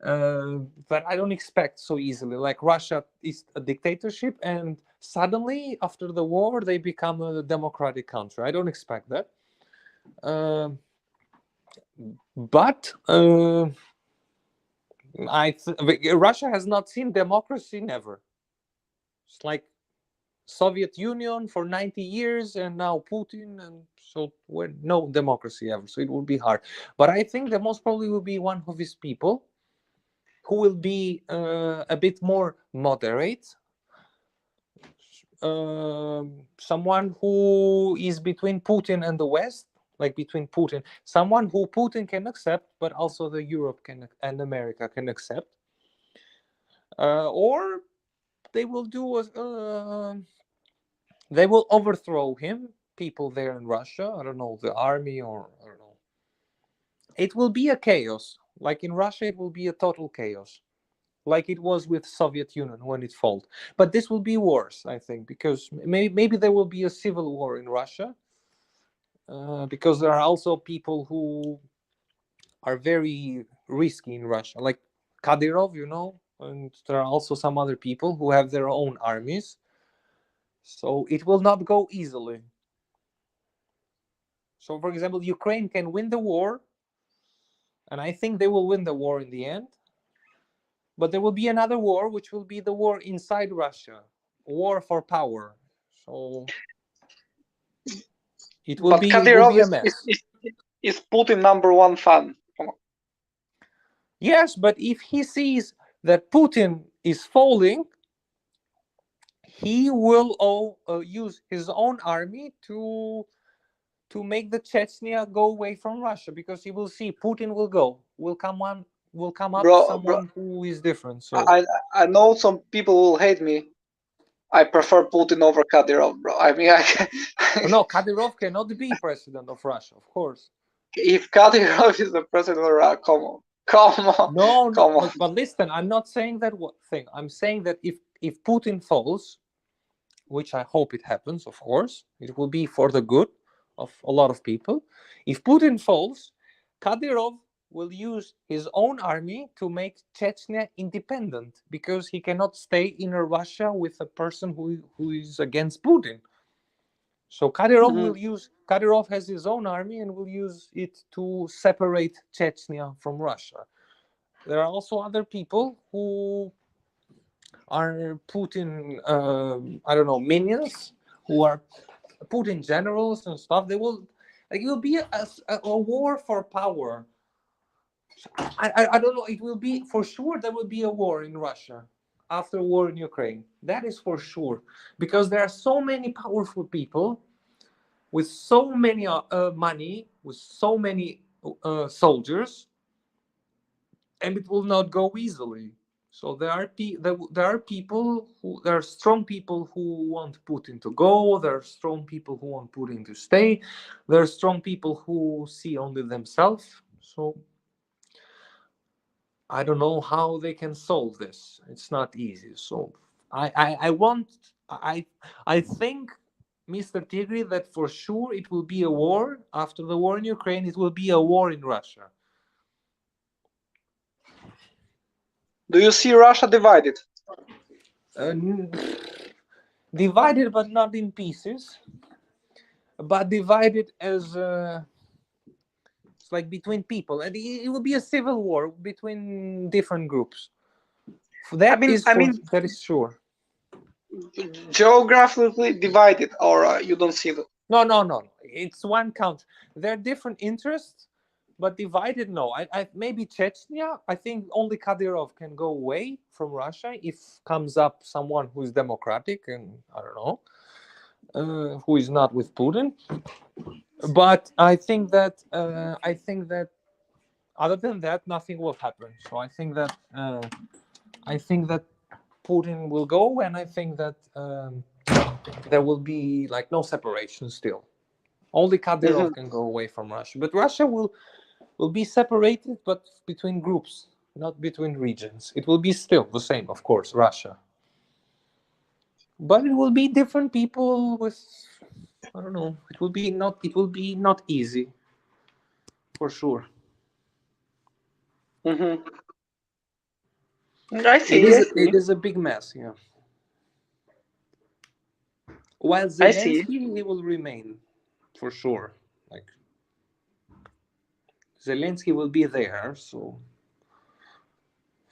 [SPEAKER 1] But I don't expect so easily. Like Russia is a dictatorship, and suddenly after the war they become a democratic country. I don't expect that. Um but Russia has not seen democracy never. It's like Soviet Union for 90 years and now Putin, and so no democracy ever. So it will be hard. But I think that most probably will be one of his people who will be a bit more moderate, someone who is between Putin and the West, like between Putin, someone who Putin can accept, but also the Europe can and America can accept, or they will do they will overthrow him. People there in Russia, I don't know, the army, or I don't know. It will be a chaos. Like in Russia, it will be a total chaos, like it was with Soviet Union when it fell. But this will be worse, I think, because maybe there will be a civil war in Russia, because there are also people who are very risky in Russia, like Kadyrov, and there are also some other people who have their own armies. So it will not go easily. So, for example, Ukraine can win the war, and I think they will win the war in the end. But there will be another war, which will be the war inside Russia, war for power. So it will
[SPEAKER 2] But
[SPEAKER 1] be
[SPEAKER 2] Kadyrov
[SPEAKER 1] a mess.
[SPEAKER 2] is Putin number one fan. Come on.
[SPEAKER 1] Yes, but if he sees that Putin is falling, he will use his own army to make the Chechnya go away from Russia, because he will see Putin will come up
[SPEAKER 2] Bro,
[SPEAKER 1] someone who is different. So
[SPEAKER 2] I I know some people will hate me. I prefer Putin over Kadyrov, bro. I mean,
[SPEAKER 1] no, Kadyrov cannot be president of Russia, of course.
[SPEAKER 2] if Kadyrov is the president of Russia, come on,
[SPEAKER 1] No, no,
[SPEAKER 2] come on.
[SPEAKER 1] but listen, I'm not saying that thing. I'm saying that if Putin falls, which I hope it happens, of course, it will be for the good of a lot of people. If Putin falls, Kadyrov will use his own army to make Chechnya independent, because he cannot stay in a Russia with a person who is against Putin. So Kadyrov has his own army and will use it to separate Chechnya from Russia. There are also other people who are Putin, I don't know, minions, who are Putin generals and stuff. They will, like, it will be a war for power. I don't know. It will be for sure. There will be a war in Russia after war in Ukraine. That is for sure, because there are so many powerful people with so many money, with so many soldiers, and it will not go easily. So there are people there are strong people who want Putin to go. There are strong people who want Putin to stay. There are strong people who see only themselves. So I don't know how they can solve this. It's not easy. So I want I think, Mr. Tigri, that for sure it will be a war. After the war in Ukraine, it will be a war in Russia.
[SPEAKER 2] Do you see Russia divided?
[SPEAKER 1] Uh, Divided, but not in pieces, but divided as it's like between people, and it will be a civil war between different groups.
[SPEAKER 2] I mean,
[SPEAKER 1] That is sure.
[SPEAKER 2] geographically divided, or you don't see that?
[SPEAKER 1] No, no, no. It's one country. There are different interests, but divided. No, I maybe Chechnya. I think only Kadyrov can go away from Russia if comes up someone who is democratic, and I don't know, who is not with Putin. But I think that other than that, nothing will happen. So I think that Putin will go, and I think that there will be like no separation still. Only
[SPEAKER 2] Hmm.
[SPEAKER 1] Kadyrov can go away from Russia, but Russia will be separated, but between groups, not between regions. It will be still the same, of course, Russia, but it will be different people with, I don't know. It will be not easy. for sure.
[SPEAKER 2] Hmm. I see. I see.
[SPEAKER 1] It is a big mess, yeah. While
[SPEAKER 2] I see.
[SPEAKER 1] Zelensky, he will remain for sure. Like Zelensky will be there, so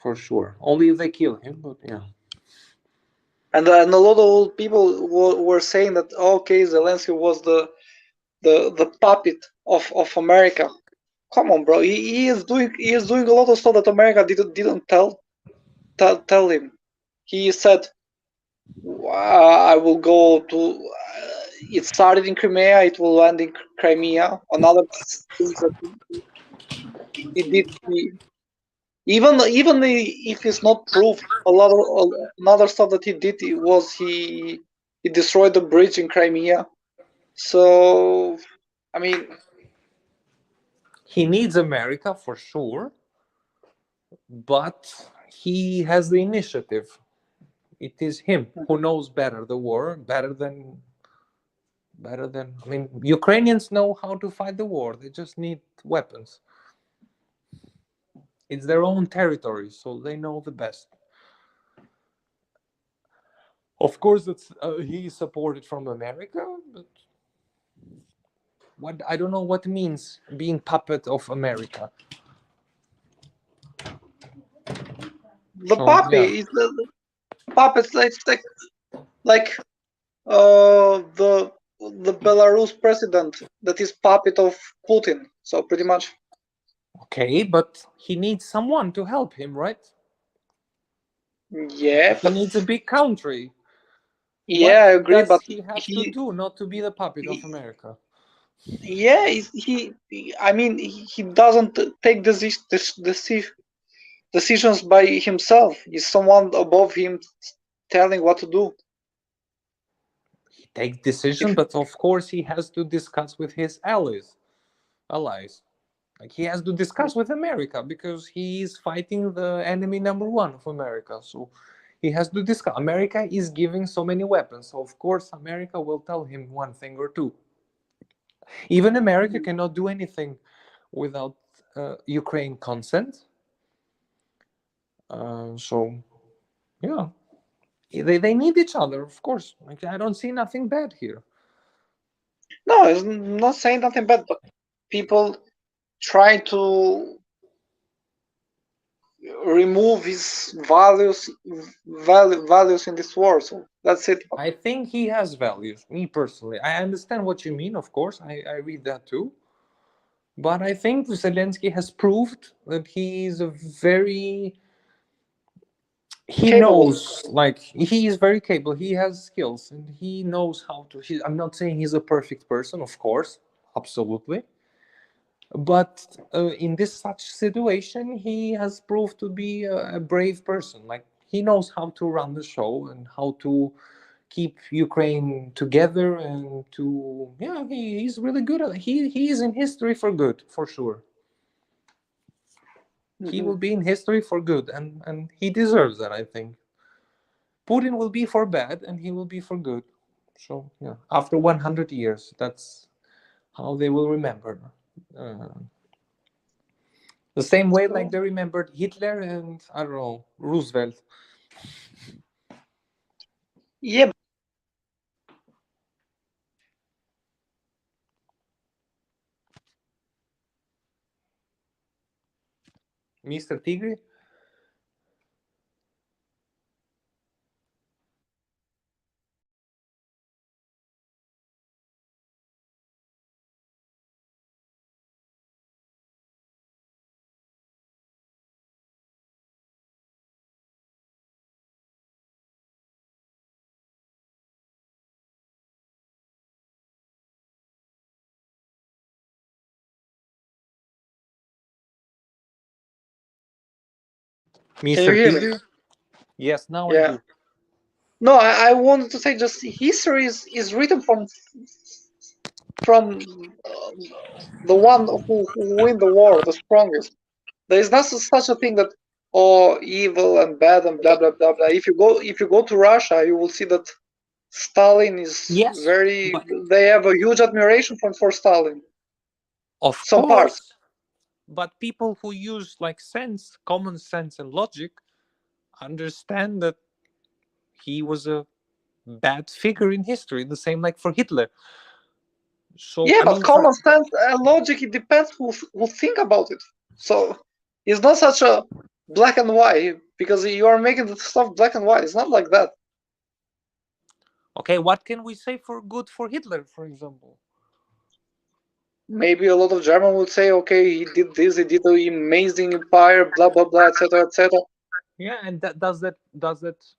[SPEAKER 1] for sure. Only if they kill him, but yeah.
[SPEAKER 2] And a lot of old people were saying that okay, Zelensky was the puppet of America. Come on, bro. He is doing a lot of stuff that America didn't tell him. He said, "I will go to." It started in Crimea. It will end in Crimea. Another things that he did. Even if it's not proved, a lot of another stuff that he did was he destroyed the bridge in Crimea. So, I mean,
[SPEAKER 1] He needs America for sure, but he has the initiative. It is him who knows better the war, better than I mean, Ukrainians know how to fight the war. They just need weapons. It's their own territory, so they know the best. Of course, it's he is supported from America, but what I don't know what means being puppet of America.
[SPEAKER 2] the
[SPEAKER 1] So yeah,
[SPEAKER 2] puppy is the puppets. It's like the Belarus president that is puppet of Putin. So pretty much,
[SPEAKER 1] okay, but he needs someone to help him, right?
[SPEAKER 2] yeah.
[SPEAKER 1] He
[SPEAKER 2] But
[SPEAKER 1] needs a big country.
[SPEAKER 2] yeah,
[SPEAKER 1] What
[SPEAKER 2] I agree.
[SPEAKER 1] does
[SPEAKER 2] But
[SPEAKER 1] he have to
[SPEAKER 2] he,
[SPEAKER 1] do not to be the puppet of
[SPEAKER 2] he
[SPEAKER 1] America?
[SPEAKER 2] yeah, I mean, he doesn't take decisions by himself. He's someone above him telling what to do.
[SPEAKER 1] He takes decision,
[SPEAKER 2] If
[SPEAKER 1] but of course he has to discuss with his allies. Like he has to discuss with America because he is fighting the enemy number one of America. So he has to discuss. America is giving so many weapons, so of course America will tell him one thing or two. Even America cannot do anything without Ukraine consent. So yeah, they need each other, of course. Like I don't see nothing bad here.
[SPEAKER 2] no, it's not saying nothing bad, but people try to remove his values in this war. So that's it.
[SPEAKER 1] I think he has values. Me personally, I understand what you mean. Of course, I read that too. But I think Zelensky has proved that he is a very he
[SPEAKER 2] Capable.
[SPEAKER 1] knows like he is very capable. He has skills and he knows how to. I'm not saying he's a perfect person, of course, absolutely. But in this such situation, he has proved to be a brave person. Like he knows how to run the show and how to keep Ukraine together and to yeah he's really good at it. He is in history for good for sure. He
[SPEAKER 2] Hmm.
[SPEAKER 1] will be in history for good and he deserves that. I think Putin will be for bad and he will be for good. So yeah, after 100 years, that's how they will remember. Uh, the same way like
[SPEAKER 2] So
[SPEAKER 1] they remembered Hitler and I don't know Roosevelt.
[SPEAKER 2] yeah,
[SPEAKER 1] Mr. Tigre.
[SPEAKER 2] can you
[SPEAKER 1] Mr.
[SPEAKER 2] hear me?
[SPEAKER 1] Tigre. Yes, now I
[SPEAKER 2] Yeah.
[SPEAKER 1] do.
[SPEAKER 2] No, I wanted to say just history is written from the one who win the war, the strongest. There is not such a thing that oh evil and bad and blah blah blah blah. If you go to Russia, you will see that Stalin is
[SPEAKER 1] Yes,
[SPEAKER 2] very.
[SPEAKER 1] but
[SPEAKER 2] They have a huge admiration for Stalin.
[SPEAKER 1] of
[SPEAKER 2] Some parts.
[SPEAKER 1] course, But people who use like sense, common sense and logic understand that he was a bad figure in history. The same like for Hitler. So
[SPEAKER 2] Yeah,
[SPEAKER 1] I
[SPEAKER 2] but
[SPEAKER 1] mean, for
[SPEAKER 2] common sense and logic, it depends who think about it. So it's not such a black and white, because you are making the stuff black and white. It's not like that.
[SPEAKER 1] okay, what can we say for good for Hitler, for example?
[SPEAKER 2] Maybe a lot of German would say, okay, he did this, he did an amazing empire, blah blah blah, etc. etc.
[SPEAKER 1] Yeah, and does that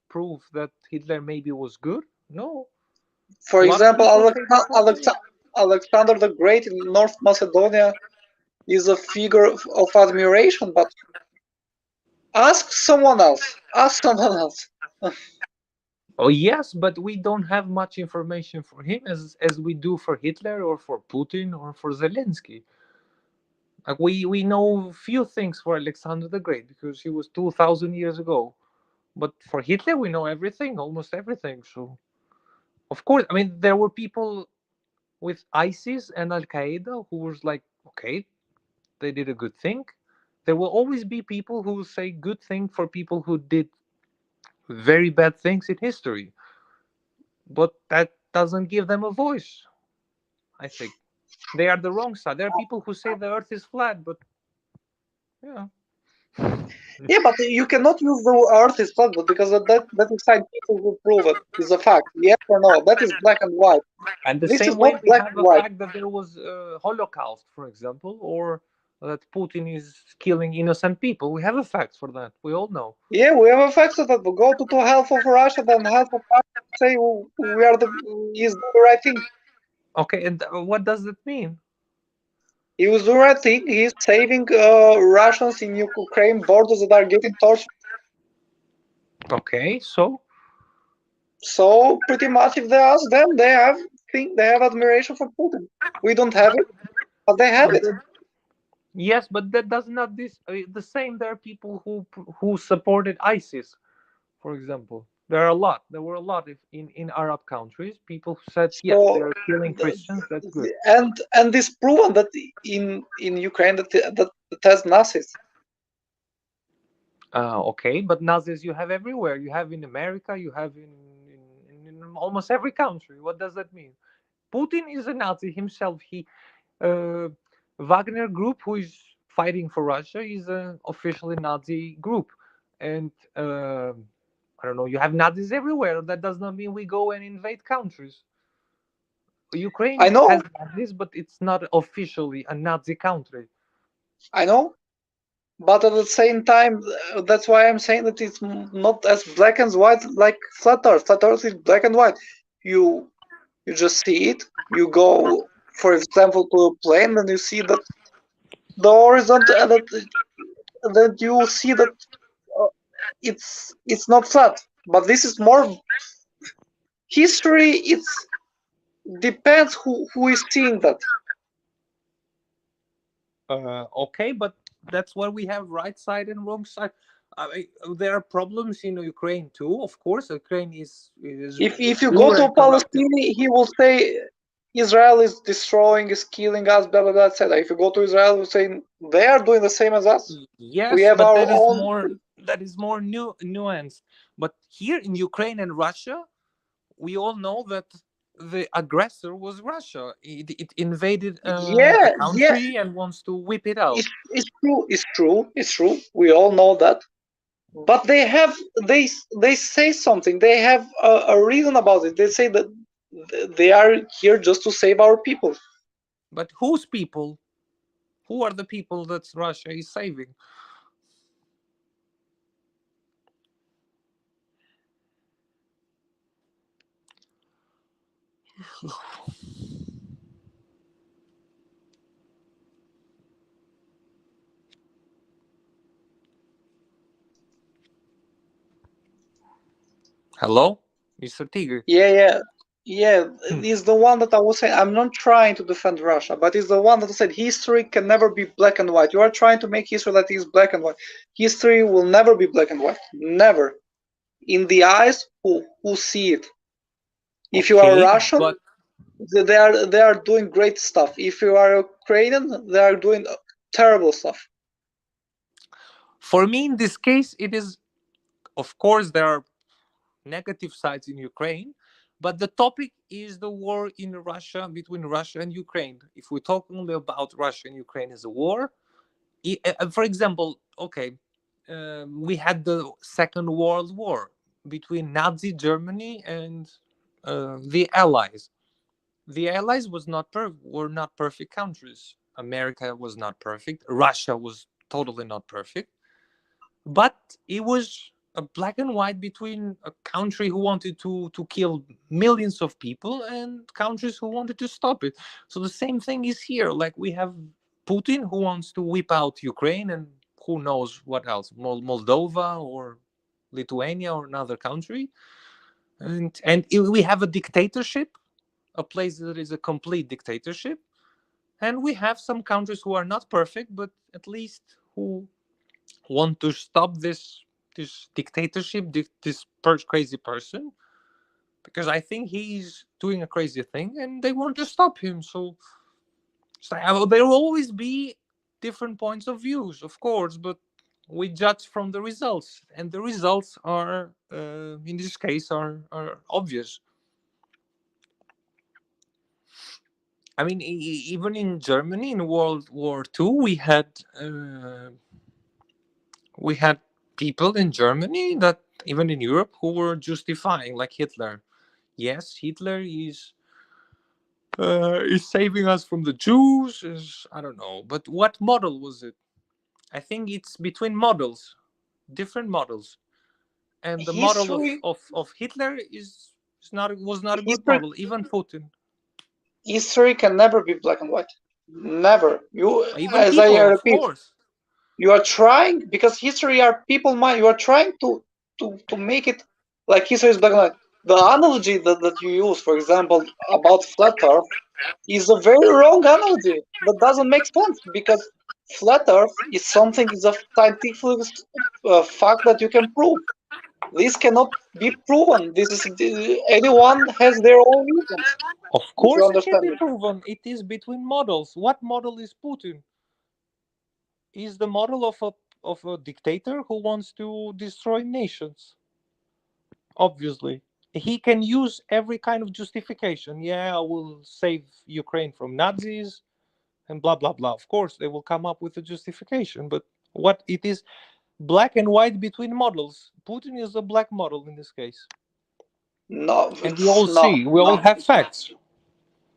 [SPEAKER 1] prove that Hitler maybe was good? No.
[SPEAKER 2] For
[SPEAKER 1] A lot of
[SPEAKER 2] example,
[SPEAKER 1] people say different things.
[SPEAKER 2] Alexander the Great in North Macedonia is a figure of admiration, but ask someone else. Ask someone else.
[SPEAKER 1] Oh yes, but we don't have much information for him as we do for Hitler or for Putin or for Zelensky. Like we know few things for Alexander the Great because he was 2,000 years ago. But for Hitler, we know everything, almost everything. So of course, I mean there were people with ISIS and Al Qaeda who was like, okay, they did a good thing. There will always be people who will say good thing for people who did very bad things in history, but that doesn't give them a voice. I think they are the wrong side. There are people who say the Earth is flat, but yeah,
[SPEAKER 2] Yeah, but you cannot use the Earth is flat, but because that is scientific will prove it. Is a fact. Yes or no? That is black and white.
[SPEAKER 1] and the
[SPEAKER 2] This
[SPEAKER 1] same
[SPEAKER 2] is not
[SPEAKER 1] way we
[SPEAKER 2] black
[SPEAKER 1] have
[SPEAKER 2] and
[SPEAKER 1] a
[SPEAKER 2] white.
[SPEAKER 1] fact that there was a Holocaust, for example, or that Putin is killing innocent people. We have a fact for that. We all know.
[SPEAKER 2] Yeah, we have a fact that we go to half of Russia, then half of Russia say we are the is the right thing.
[SPEAKER 1] Okay, and what does that mean?
[SPEAKER 2] He was doing the right thing. He's saving Russians in Ukraine borders that are getting tortured.
[SPEAKER 1] Okay, so
[SPEAKER 2] So pretty much, if they ask them, they have admiration for Putin. We don't have it, but they have
[SPEAKER 1] but
[SPEAKER 2] it.
[SPEAKER 1] that, yes, but that does not this the same. There are people who supported ISIS, for example. There are a lot. There were a lot in Arab countries. People who said yes, they
[SPEAKER 2] So
[SPEAKER 1] are killing Christians. That's good.
[SPEAKER 2] and it's proven that in Ukraine that has Nazis.
[SPEAKER 1] Okay, but Nazis you have everywhere. You have in America. You have in almost every country. What does that mean? Putin is a Nazi himself. He uh, Wagner Group, who is fighting for Russia, is an officially Nazi group, and I don't know. You have Nazis everywhere. That does not mean we go and invade countries.
[SPEAKER 2] I
[SPEAKER 1] Ukraine has
[SPEAKER 2] know,
[SPEAKER 1] Nazis, but it's not officially a Nazi country.
[SPEAKER 2] I know, but at the same time, that's why I'm saying that it's not as black and white like flat Earth. Flat Earth is black and white. You you just see it. You go, for example, to a plane, and you see that the horizon, that you see that uh, it's not flat. But this is more history. It's depends who is seeing that.
[SPEAKER 1] Okay, but that's why we have right side and wrong side. I mean, there are problems in Ukraine too. Of course, Ukraine is
[SPEAKER 2] If you go
[SPEAKER 1] poor
[SPEAKER 2] to a
[SPEAKER 1] and corrupted.
[SPEAKER 2] Palestinian, he will say Israel is destroying, is killing us, blah blah blah, etc. If you go to Israel, you say they are doing the same as us. We
[SPEAKER 1] Yes,
[SPEAKER 2] have
[SPEAKER 1] but
[SPEAKER 2] our
[SPEAKER 1] that is
[SPEAKER 2] own.
[SPEAKER 1] more nuanced. But here in Ukraine and Russia, we all know that the aggressor was Russia. It invaded a
[SPEAKER 2] Yeah, yeah,
[SPEAKER 1] country and wants to whip it out.
[SPEAKER 2] it's true, it's true, it's true. We all know that. But they say something. They have a reason about it. They say that they are here just to save our people.
[SPEAKER 1] But whose people? Who are the people that Russia is saving? Hello, Mr. Tigger.
[SPEAKER 2] Yeah, yeah, yeah. It's the one that I was saying. I'm not trying to defend Russia, but it's the one that I said history can never be black and white. You are trying to make history that is black and white. History will never be black and white. Never. In the eyes who see it. If you are
[SPEAKER 1] Okay,
[SPEAKER 2] Russian,
[SPEAKER 1] but
[SPEAKER 2] they are doing great stuff. If you are Ukrainian, they are doing terrible stuff.
[SPEAKER 1] For me, in this case, it is, of course, there are negative sides in Ukraine, but the topic is the war in Russia, between Russia and Ukraine. If we talk only about Russia and Ukraine as a war, for example, okay, we had the Second World War between Nazi Germany and the Allies. The Allies were not perfect countries. America was not perfect. Russia was totally not perfect. But it was a black and white between a country who wanted to kill millions of people and countries who wanted to stop it. So the same thing is here. Like we have Putin who wants to whip out Ukraine and who knows what else, Moldova or Lithuania or another country. And we have a dictatorship, a place that is a complete dictatorship. And we have some countries who are not perfect, but at least who want to stop this dictatorship, this crazy person, because I think he's doing a crazy thing, and they want to stop him. So there will always be different points of views, of course, but we judge from the results, and the results are, in this case, are obvious. I mean, even in Germany in World War II, we had people in Germany that even in Europe who were justifying, like Hitler. Yes, Hitler is saving us from the Jews. Is I don't know, but what model was it? I think it's between models, different models, and the model
[SPEAKER 2] History,
[SPEAKER 1] of Hitler is not was not a good
[SPEAKER 2] history,
[SPEAKER 1] model. Even Putin,
[SPEAKER 2] history can never be black and white. Never. You,
[SPEAKER 1] even
[SPEAKER 2] as I
[SPEAKER 1] people, of
[SPEAKER 2] repeat,
[SPEAKER 1] course.
[SPEAKER 2] you are trying because history are people mind. You are trying to make it like history is black and white. The analogy that you use, for example, about flat Earth, is a very wrong analogy. That doesn't make sense because flat Earth is something is a scientific fact that you can prove. This cannot be proven. This is anyone has their own reasons.
[SPEAKER 1] Of
[SPEAKER 2] If you
[SPEAKER 1] course, it can
[SPEAKER 2] understand
[SPEAKER 1] be
[SPEAKER 2] me.
[SPEAKER 1] proven. It is between models. What model is Putin? Is the model of a dictator who wants to destroy nations. Obviously, he can use every kind of justification. Yeah, I will save Ukraine from Nazis and blah blah blah. Of course, they will come up with a justification. But what it is, black and white between models. Putin is a black model in this case,
[SPEAKER 2] No,
[SPEAKER 1] and we
[SPEAKER 2] it's
[SPEAKER 1] all
[SPEAKER 2] no,
[SPEAKER 1] see. We all
[SPEAKER 2] no.
[SPEAKER 1] have facts.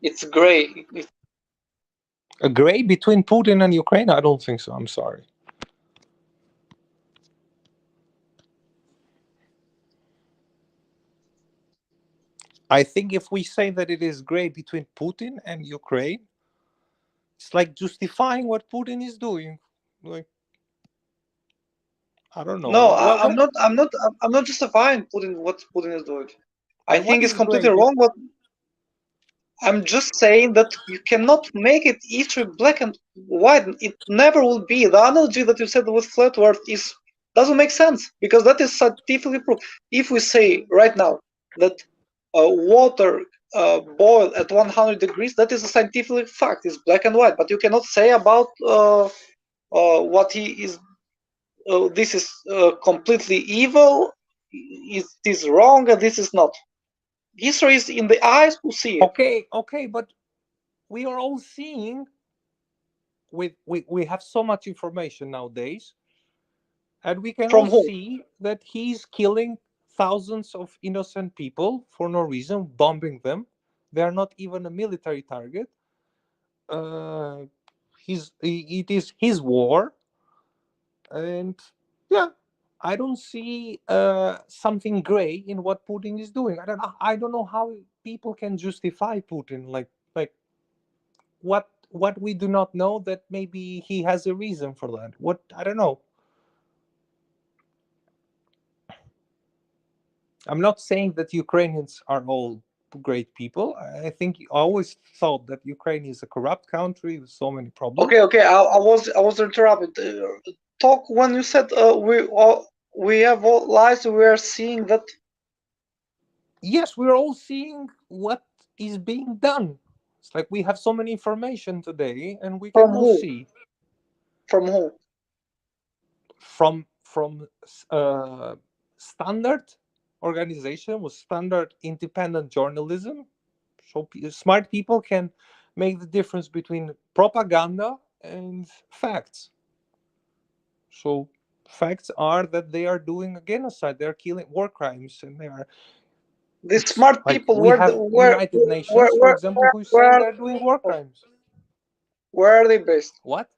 [SPEAKER 2] It's gray.
[SPEAKER 1] A gray between Putin and Ukraine? I don't think so. I'm sorry. I think if we say that it is gray between Putin and Ukraine, it's like justifying what Putin is doing. Like I don't know
[SPEAKER 2] No, I'm
[SPEAKER 1] what
[SPEAKER 2] not. I'm not justifying Putin what Putin is doing. I
[SPEAKER 1] then what
[SPEAKER 2] think it's
[SPEAKER 1] is gray.
[SPEAKER 2] completely wrong. But I'm just saying that you cannot make it either black and white. It never will be. The analogy that you said with flat Earth is doesn't make sense because that is scientifically proved. If we say right now that water boil at 100 degrees, that is a scientific fact. It's black and white. But you cannot say about what he is. This is completely evil. It is wrong, and this is not. History is in the eyes who see it.
[SPEAKER 1] Okay, okay, but we are all seeing. We have so much information nowadays, and we can
[SPEAKER 2] From
[SPEAKER 1] all
[SPEAKER 2] whom?
[SPEAKER 1] see that he's killing thousands of innocent people for no reason, bombing them. They are not even a military target. Uh, it is his war, and yeah, I don't see something gray in what Putin is doing. I don't know how people can justify Putin, like what we do not know, that maybe he has a reason for that. What, I don't know. I'm not saying that Ukrainians are all great people. I think I always thought that Ukraine is a corrupt country with so many problems.
[SPEAKER 2] Okay, okay. I was interrupted. Talk when you said we have all lies. We are seeing that
[SPEAKER 1] Yes, we're all seeing what is being done. It's like we have so many information today, and we can
[SPEAKER 2] from
[SPEAKER 1] all
[SPEAKER 2] who?
[SPEAKER 1] see.
[SPEAKER 2] From who?
[SPEAKER 1] From standard organization with standard independent journalism, so smart people can make the difference between propaganda and facts. So facts are that they are doing a genocide, they are killing war crimes, and they are,
[SPEAKER 2] The
[SPEAKER 1] it's
[SPEAKER 2] smart
[SPEAKER 1] like
[SPEAKER 2] people,
[SPEAKER 1] we have United Nations, for example, who is saying they're doing war crimes.
[SPEAKER 2] where are they based?
[SPEAKER 1] What?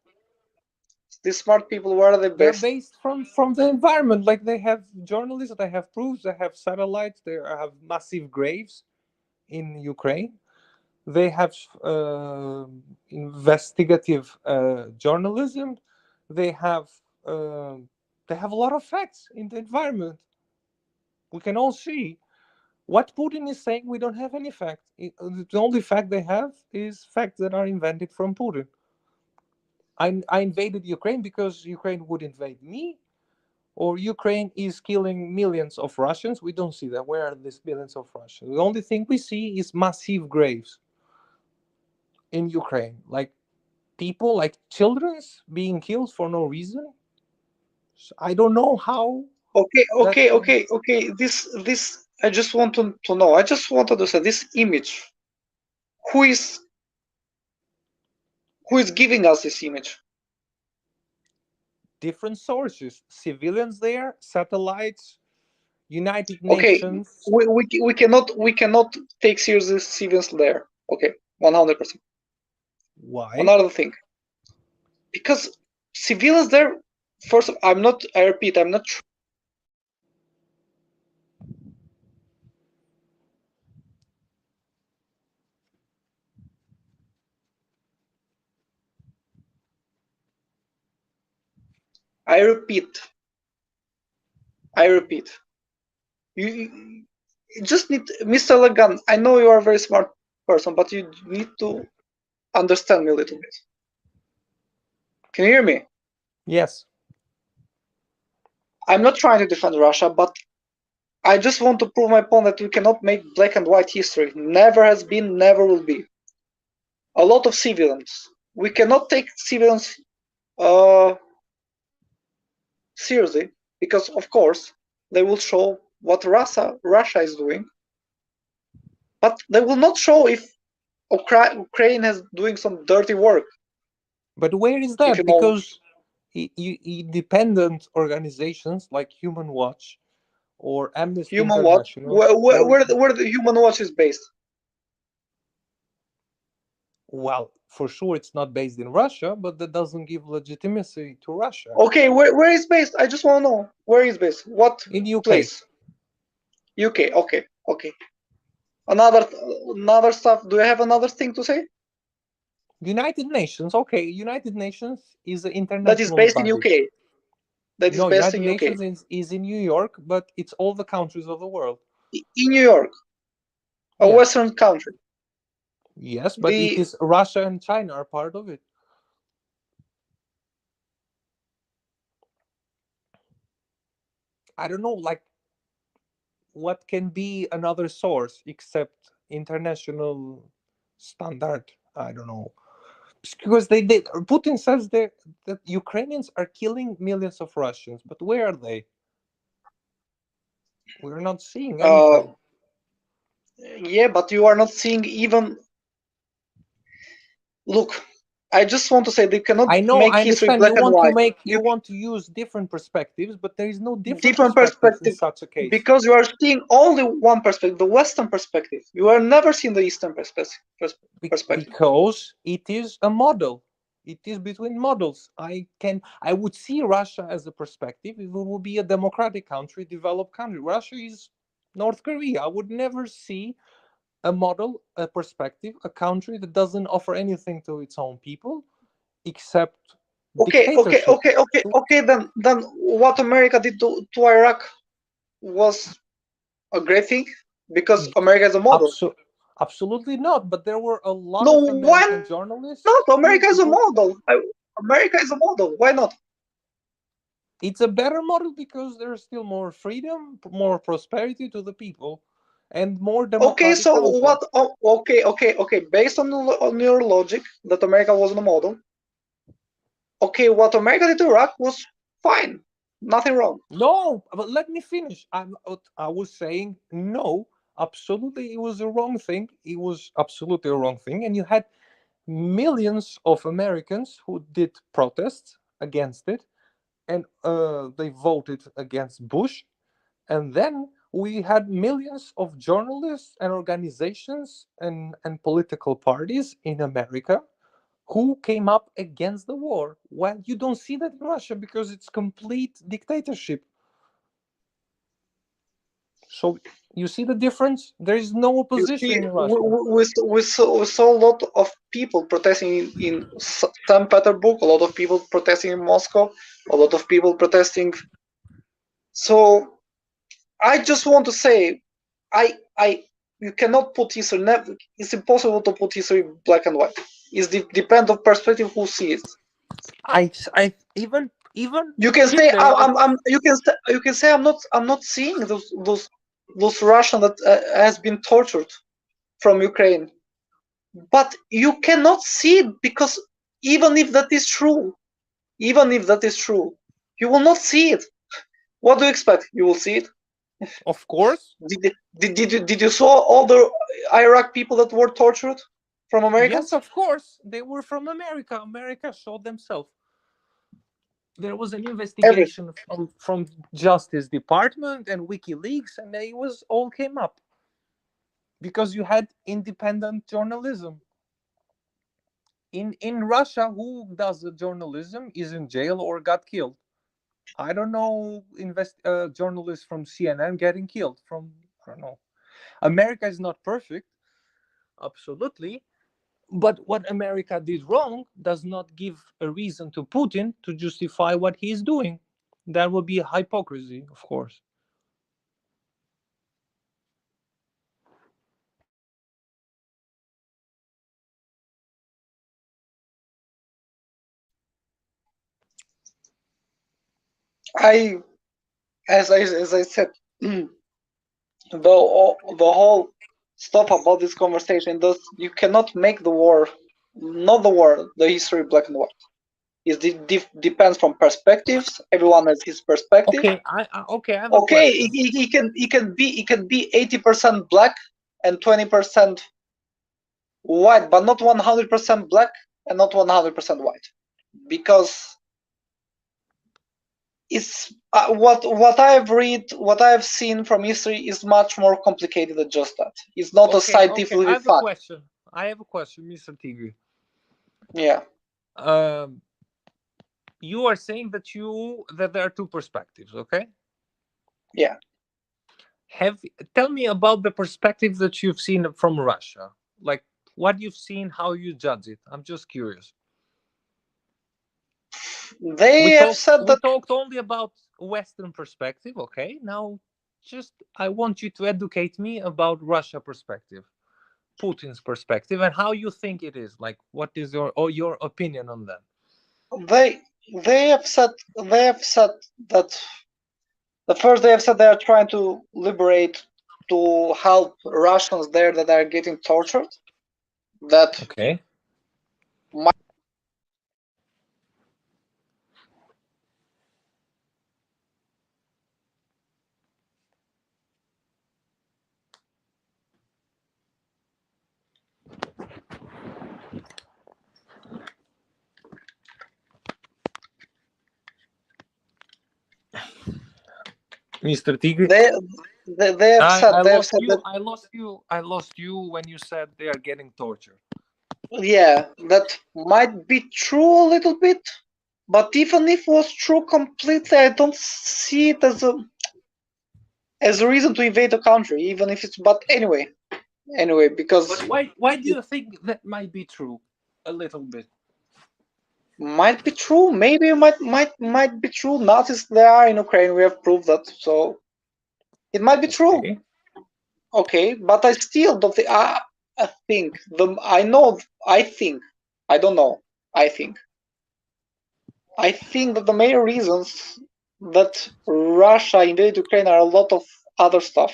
[SPEAKER 2] These smart people, where are they
[SPEAKER 1] They're
[SPEAKER 2] based?
[SPEAKER 1] based from the environment. Like they have journalists, they have proofs, they have satellites, they have massive graves in Ukraine. They have investigative journalism. They have uh, they have a lot of facts in the environment. We can all see what Putin is saying. We don't have any fact. The only fact they have is facts that are invented from Putin. I invaded Ukraine because Ukraine would invade me, or Ukraine is killing millions of Russians. We don't see that. Where are these millions of Russians? The only thing we see is massive graves in Ukraine, like people, like children's being killed for no reason. So I don't know how
[SPEAKER 2] Okay,
[SPEAKER 1] that
[SPEAKER 2] okay,
[SPEAKER 1] can.
[SPEAKER 2] okay, okay. This I just want to know. I just wanted to say this image. Who is who is giving us this image?
[SPEAKER 1] Different sources, civilians there, satellites, United
[SPEAKER 2] Okay,
[SPEAKER 1] Nations.
[SPEAKER 2] we cannot take seriously civilians there. Okay, 100%.
[SPEAKER 1] Why?
[SPEAKER 2] Another thing, because civilians there. First, I'm not. I repeat, I'm not. I repeat. I repeat. You just need, Mr. Lagan. I know you are a very smart person, but you need to understand me a little bit. Can you hear me?
[SPEAKER 1] Yes.
[SPEAKER 2] I'm not trying to defend Russia, but I just want to prove my point that we cannot make black and white history. Never has been, never will be. A lot of civilians. We cannot take civilians uh, seriously because, of course, they will show what Russia is doing, but they will not show if Ukraine is doing some dirty work.
[SPEAKER 1] But where is
[SPEAKER 2] If
[SPEAKER 1] that?
[SPEAKER 2] you know
[SPEAKER 1] Because independent organizations like Human Watch or Amnesty
[SPEAKER 2] Human Watch,
[SPEAKER 1] International, or,
[SPEAKER 2] where the Human Watch is based.
[SPEAKER 1] well, for sure it's not based in Russia, but that doesn't give legitimacy to Russia.
[SPEAKER 2] Okay, where is based? I just want to know where is based. What
[SPEAKER 1] In UK.
[SPEAKER 2] place? UK. Okay, okay. Another stuff. Do you have another thing to say?
[SPEAKER 1] United Nations, okay, United Nations is an
[SPEAKER 2] That is
[SPEAKER 1] international
[SPEAKER 2] based in
[SPEAKER 1] body.
[SPEAKER 2] UK. That is
[SPEAKER 1] No,
[SPEAKER 2] based
[SPEAKER 1] United
[SPEAKER 2] in UK.
[SPEAKER 1] Nations is in New York, but it's all the countries of the world.
[SPEAKER 2] In New York, a
[SPEAKER 1] Yes.
[SPEAKER 2] Western country.
[SPEAKER 1] Yes, but it
[SPEAKER 2] The
[SPEAKER 1] is Russia and China are part of it. I don't know, like, what can be another source except international standard? I don't know. Because they Putin says that Ukrainians are killing millions of Russians, but where are they? We're not seeing
[SPEAKER 2] uh,
[SPEAKER 1] anything.
[SPEAKER 2] yeah, but you are not seeing even. Look, I just want to say they cannot
[SPEAKER 1] I know,
[SPEAKER 2] make
[SPEAKER 1] I
[SPEAKER 2] history
[SPEAKER 1] understand
[SPEAKER 2] black and white.
[SPEAKER 1] you
[SPEAKER 2] You
[SPEAKER 1] want to use different perspectives, but there is no different
[SPEAKER 2] different
[SPEAKER 1] perspectives in
[SPEAKER 2] perspective
[SPEAKER 1] such a case.
[SPEAKER 2] because you are seeing only one perspective, the Western perspective. You are never seeing the Eastern perspective.
[SPEAKER 1] Because it is a model. It is between models. I would see Russia as a perspective if it would be a democratic country, developed country. Russia is North Korea. I would never see a model, a perspective, a country that doesn't offer anything to its own people except
[SPEAKER 2] Okay, okay,
[SPEAKER 1] dictatorship.
[SPEAKER 2] okay, okay, okay. Then what America did to Iraq was a great thing because America is a model.
[SPEAKER 1] Abso- Absolutely not. But there were a lot
[SPEAKER 2] No,
[SPEAKER 1] of
[SPEAKER 2] why
[SPEAKER 1] American journalists
[SPEAKER 2] not? America is a
[SPEAKER 1] who
[SPEAKER 2] model. America is a model. Why not?
[SPEAKER 1] it's a better model because there's still more freedom, more prosperity to the people, and more
[SPEAKER 2] Okay,
[SPEAKER 1] democratic
[SPEAKER 2] so
[SPEAKER 1] country.
[SPEAKER 2] what? Oh, okay, okay, okay. Based on your logic that America wasn't a model, okay, what America did to Iraq was fine, nothing wrong.
[SPEAKER 1] No, but let me finish. I was saying no, absolutely, it was a wrong thing. It was absolutely a wrong thing, and you had millions of Americans who did protests against it, and they voted against Bush. And then we had millions of journalists and organizations and political parties in America who came up against the war. Well, you don't see that in Russia because it's complete dictatorship. So you see the difference? There is no
[SPEAKER 2] You
[SPEAKER 1] opposition
[SPEAKER 2] see,
[SPEAKER 1] in Russia.
[SPEAKER 2] we saw a lot of people protesting in St. Petersburg, a lot of people protesting in Moscow, a lot of people protesting. So I just want to say, you cannot put history. It's impossible to put history black and white. It's depend of perspective who sees it.
[SPEAKER 1] I even
[SPEAKER 2] You can say
[SPEAKER 1] Hitler was
[SPEAKER 2] you can say I'm not seeing those Russian that has been tortured from Ukraine, but you cannot see it because even if that is true, even if that is true, you will not see it. What do you expect? You will see it.
[SPEAKER 1] of course.
[SPEAKER 2] Did you saw all the Iraq people that were tortured from
[SPEAKER 1] Yes,
[SPEAKER 2] Americans?
[SPEAKER 1] of course. They were from America. America showed themselves. There was an
[SPEAKER 2] Everything.
[SPEAKER 1] investigation from Justice Department and WikiLeaks, and it was all came up because you had independent journalism. In Russia, who does the journalism is in jail or got killed. I don't know journalists from CNN getting killed from, I don't know. America is not perfect, absolutely, but what America did wrong does not give a reason to Putin to justify what he is doing. That would be hypocrisy, of course.
[SPEAKER 2] I as I said, the whole stuff about this conversation does you cannot make the war, not the war, the history black and white. Depends from perspectives. Everyone has his perspective.
[SPEAKER 1] Okay, I have a
[SPEAKER 2] Okay,
[SPEAKER 1] question.
[SPEAKER 2] it can be 80% black and 20% white, but not 100% black and not 100% white, because it's what I've read, what I've seen from history is much more complicated than just that. It's not a
[SPEAKER 1] Okay, I
[SPEAKER 2] scientific
[SPEAKER 1] have a
[SPEAKER 2] fact.
[SPEAKER 1] question. I have a question, Mr. Tigri.
[SPEAKER 2] Yeah,
[SPEAKER 1] Um, you are saying that there are two perspectives, okay?
[SPEAKER 2] yeah.
[SPEAKER 1] Have Tell me about the perspective that you've seen from Russia. Like what you've seen, how you judge it. I'm just curious.
[SPEAKER 2] They have said
[SPEAKER 1] We
[SPEAKER 2] that
[SPEAKER 1] talked only about Western perspective, okay? Now just I want you to educate me about Russia perspective, Putin's perspective, and how you think it is. Like what is your opinion on that?
[SPEAKER 2] they they have said that the first they have said they are trying to liberate, to help Russians there that are getting tortured. That
[SPEAKER 1] Okay.
[SPEAKER 2] might
[SPEAKER 1] Mr. Tigri,
[SPEAKER 2] they they have said
[SPEAKER 1] I
[SPEAKER 2] they have
[SPEAKER 1] lost
[SPEAKER 2] said
[SPEAKER 1] you.
[SPEAKER 2] that
[SPEAKER 1] I lost you when you said they are getting tortured.
[SPEAKER 2] yeah, that might be true a little bit, but even if it was true completely, I don't see it as a reason to invade the country, even if it's. But anyway, because
[SPEAKER 1] But why do you think that might be true? A little bit.
[SPEAKER 2] might be true. Maybe it might be true. Nazis there are in Ukraine. We have proved that, so it might be true.
[SPEAKER 1] Okay.
[SPEAKER 2] Okay, but I still don't think. I think the I know. I think I don't know. I think that the main reasons that Russia invaded Ukraine are a lot of other stuff.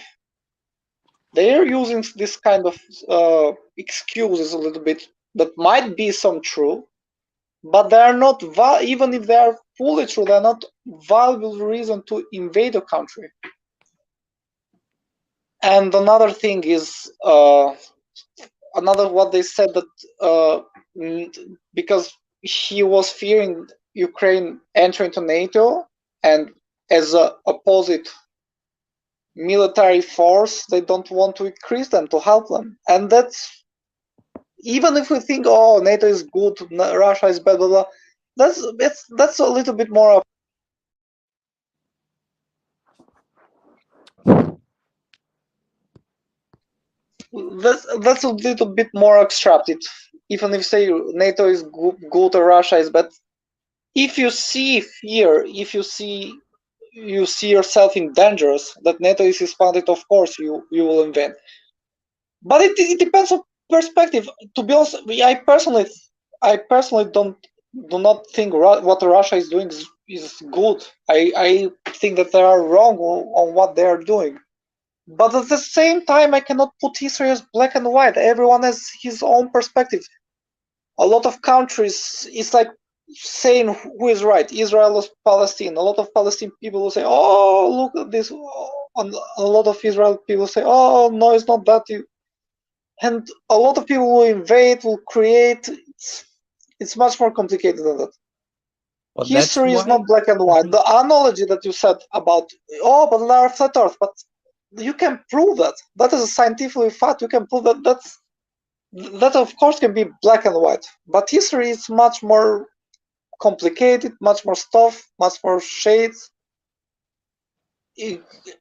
[SPEAKER 2] They are using this kind of excuses a little bit that might be some true, but they are not even if they are fully true, they are not valuable reason to invade a country. And another thing is another what they said that because he was fearing Ukraine entering into NATO, and as a opposite military force, they don't want to increase them to help them, and that's even if we think, oh, NATO is good, Russia is bad, blah blah. That's a little bit more. That's a little bit more abstracted. Even if say NATO is good or Russia is bad, if you see fear, if you see yourself in dangers that NATO is expanded, of course you will invent. But it depends on perspective. To be honest, I personally do not think what Russia is doing is good. I think that they are wrong on what they are doing. But at the same time, I cannot put history as black and white. Everyone has his own perspective. A lot of countries, it's like saying who is right, Israel or Palestine. A lot of Palestinian people will say, "Oh, look at this," and a lot of Israel people say, "Oh, no, it's not that." And a lot of people will invade, will create. It's much more complicated than that.
[SPEAKER 1] But that's
[SPEAKER 2] History is
[SPEAKER 1] why.
[SPEAKER 2] not black and white.
[SPEAKER 1] Mhm.
[SPEAKER 2] The analogy that you said about, oh, but there are flat Earth, but you can prove that. That is a scientific fact. You can prove that. That of course can be black and white. But history is much more complicated, much more stuff, much more shades.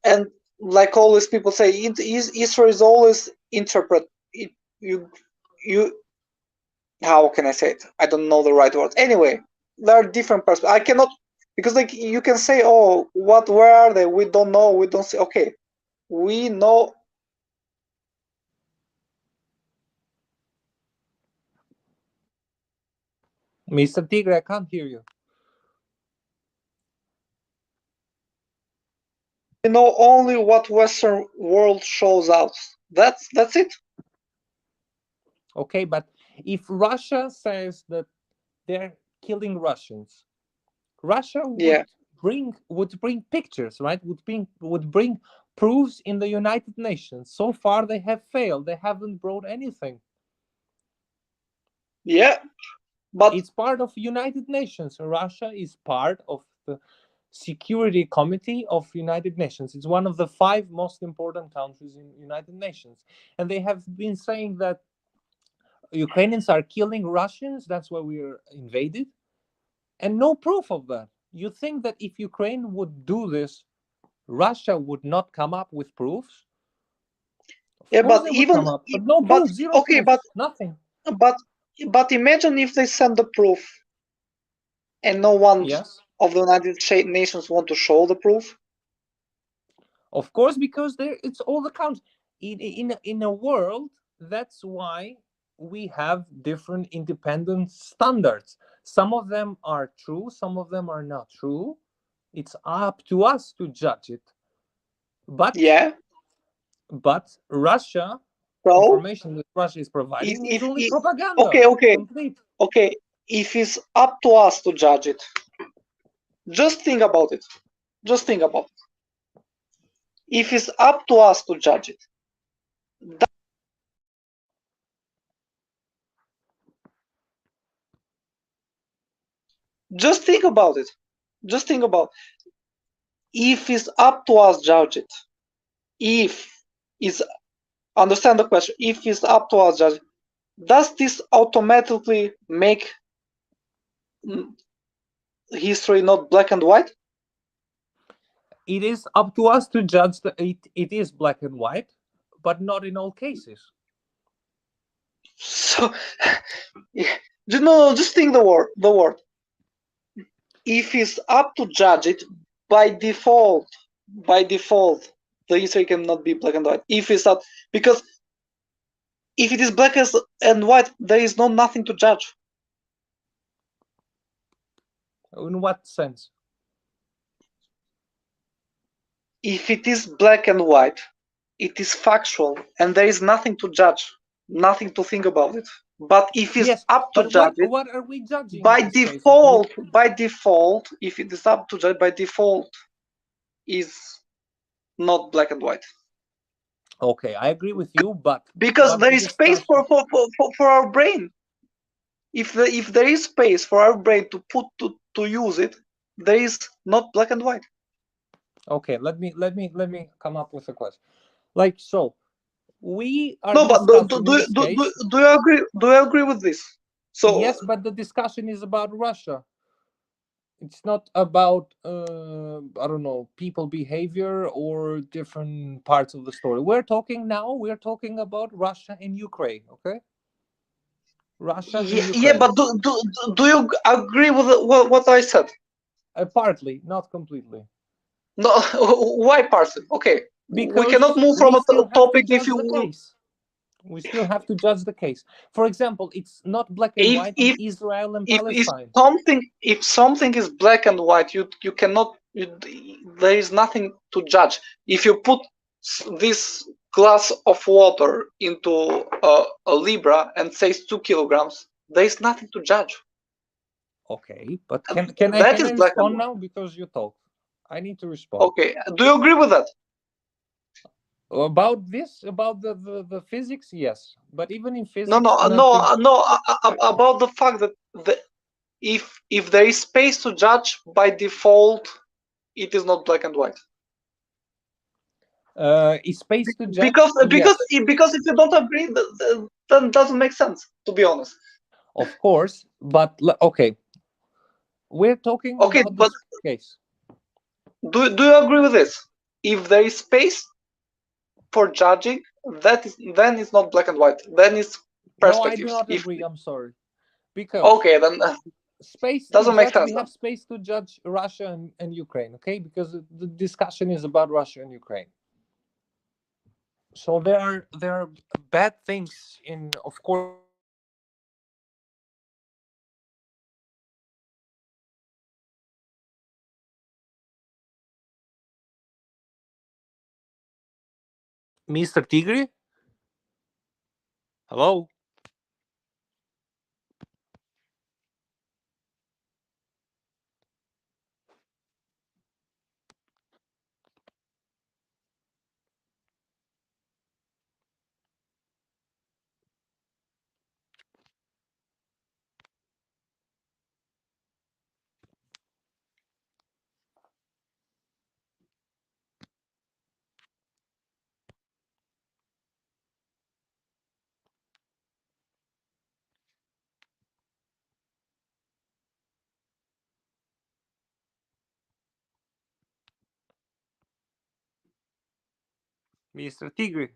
[SPEAKER 2] And like always, people say, history is always interpret. You how can I say it? I don't know the right word. Anyway, there are different perspectives. I cannot because like you can say, oh, where are they? We don't know. We don't see. Okay, we know.
[SPEAKER 1] Mr. Tigre, I can't hear you.
[SPEAKER 2] We know only what Western world shows us. That's it.
[SPEAKER 1] Okay, but if Russia says that they're killing Russians, Russia
[SPEAKER 2] Yeah,
[SPEAKER 1] would bring pictures, right? Would bring proofs in the United Nations. So far, they have failed. They haven't brought anything.
[SPEAKER 2] yeah. But
[SPEAKER 1] It's part of United Nations. Russia is part of the Security Committee of United Nations. It's one of the five most important countries in United Nations, and they have been saying that Ukrainians are killing Russians. That's why we are invaded, and no proof of that. You think that if Ukraine would do this, Russia would not come up with proofs? Of
[SPEAKER 2] yeah,
[SPEAKER 1] course, they would come up, but no
[SPEAKER 2] but
[SPEAKER 1] proof, zero
[SPEAKER 2] okay,
[SPEAKER 1] proofs, nothing.
[SPEAKER 2] but but imagine if they send the proof and no one
[SPEAKER 1] Yes,
[SPEAKER 2] of the United Nations want to show the proof.
[SPEAKER 1] of course, because it's all the countries in a world. That's why we have different independent standards. Some of them are true, some of them are not true. It's up to us to judge it. But
[SPEAKER 2] Yeah.
[SPEAKER 1] Russia,
[SPEAKER 2] So
[SPEAKER 1] information that Russia is
[SPEAKER 2] if
[SPEAKER 1] providing is
[SPEAKER 2] if,
[SPEAKER 1] only
[SPEAKER 2] if
[SPEAKER 1] propaganda.
[SPEAKER 2] okay, okay,
[SPEAKER 1] Complete.
[SPEAKER 2] okay, if it's up to us to judge it, just think about it. Just think about it. If it's up to us to judge it, just think about it. Just think about if it's up to us judge it. If is understand the question. If it's up to us judge it, does this automatically make history not black and white?
[SPEAKER 1] It is up to us to judge that it is black and white, but not in all cases.
[SPEAKER 2] So, yeah. No, just think the word. The word. If it's up to judge it, by default, the history cannot be black and white. If it's not, because if it is black and white, there is nothing to judge.
[SPEAKER 1] In what sense?
[SPEAKER 2] If it is black and white, it is factual, and there is nothing to judge. nothing to think about it. But if it's
[SPEAKER 1] Yes,
[SPEAKER 2] up to
[SPEAKER 1] but
[SPEAKER 2] judge it,
[SPEAKER 1] what are we judging in
[SPEAKER 2] by
[SPEAKER 1] this case?
[SPEAKER 2] default, by default, if it is up to judge, by default, is not black and white.
[SPEAKER 1] Okay, I agree with you,
[SPEAKER 2] Because
[SPEAKER 1] but
[SPEAKER 2] there
[SPEAKER 1] the
[SPEAKER 2] is space
[SPEAKER 1] discussion.
[SPEAKER 2] for our brain. If there is space for our brain to put to use it, there is not black and white.
[SPEAKER 1] Okay, let me come up with a question. Like, so we are
[SPEAKER 2] No, but
[SPEAKER 1] discussing in this case.
[SPEAKER 2] do you agree? Do you agree with this? So
[SPEAKER 1] Yes, but the discussion is about Russia. It's not about I don't know, people behavior or different parts of the story. We're talking about Russia and Ukraine, okay? Russia and
[SPEAKER 2] yeah,
[SPEAKER 1] Ukraine.
[SPEAKER 2] but do you agree with what I said?
[SPEAKER 1] Partly, not completely.
[SPEAKER 2] No, why person? Okay, we cannot
[SPEAKER 1] Because
[SPEAKER 2] move from
[SPEAKER 1] we
[SPEAKER 2] a
[SPEAKER 1] still have to
[SPEAKER 2] topic if
[SPEAKER 1] judge
[SPEAKER 2] you
[SPEAKER 1] the case. We still have to judge the case. For example, it's not black and
[SPEAKER 2] if
[SPEAKER 1] white in
[SPEAKER 2] if
[SPEAKER 1] Israel and
[SPEAKER 2] if
[SPEAKER 1] Palestine.
[SPEAKER 2] something is black and white, you cannot. There is nothing to judge. If you put this glass of water into a libra and says 2 kilograms, there is nothing to judge.
[SPEAKER 1] Okay, but
[SPEAKER 2] That
[SPEAKER 1] can
[SPEAKER 2] is
[SPEAKER 1] I
[SPEAKER 2] black and
[SPEAKER 1] respond
[SPEAKER 2] white.
[SPEAKER 1] now because you talked? I need to respond.
[SPEAKER 2] Okay, do you agree with that?
[SPEAKER 1] About this, about the physics, yes. But even in
[SPEAKER 2] No,
[SPEAKER 1] physics,
[SPEAKER 2] no,
[SPEAKER 1] nothing.
[SPEAKER 2] no, no. About the fact that if there is space to judge by default, it is not black and white.
[SPEAKER 1] Is space to
[SPEAKER 2] Because
[SPEAKER 1] judge? Yes,
[SPEAKER 2] because if you don't agree, then it doesn't make sense. To be honest.
[SPEAKER 1] of course. But okay, we're talking
[SPEAKER 2] Okay,
[SPEAKER 1] about
[SPEAKER 2] but
[SPEAKER 1] this case.
[SPEAKER 2] do you agree with this? If there is space for judging, then it's not black and white. Then it's
[SPEAKER 1] No, I do
[SPEAKER 2] perspectives.
[SPEAKER 1] not
[SPEAKER 2] If
[SPEAKER 1] agree. I'm sorry. Because
[SPEAKER 2] okay, then
[SPEAKER 1] space to
[SPEAKER 2] doesn't make
[SPEAKER 1] judge,
[SPEAKER 2] sense
[SPEAKER 1] we
[SPEAKER 2] then.
[SPEAKER 1] have space to judge Russia and Ukraine, okay? Because the discussion is about Russia and Ukraine. So there are bad things in, of course, Mr. Tigri. Hello, Mr. Tigri.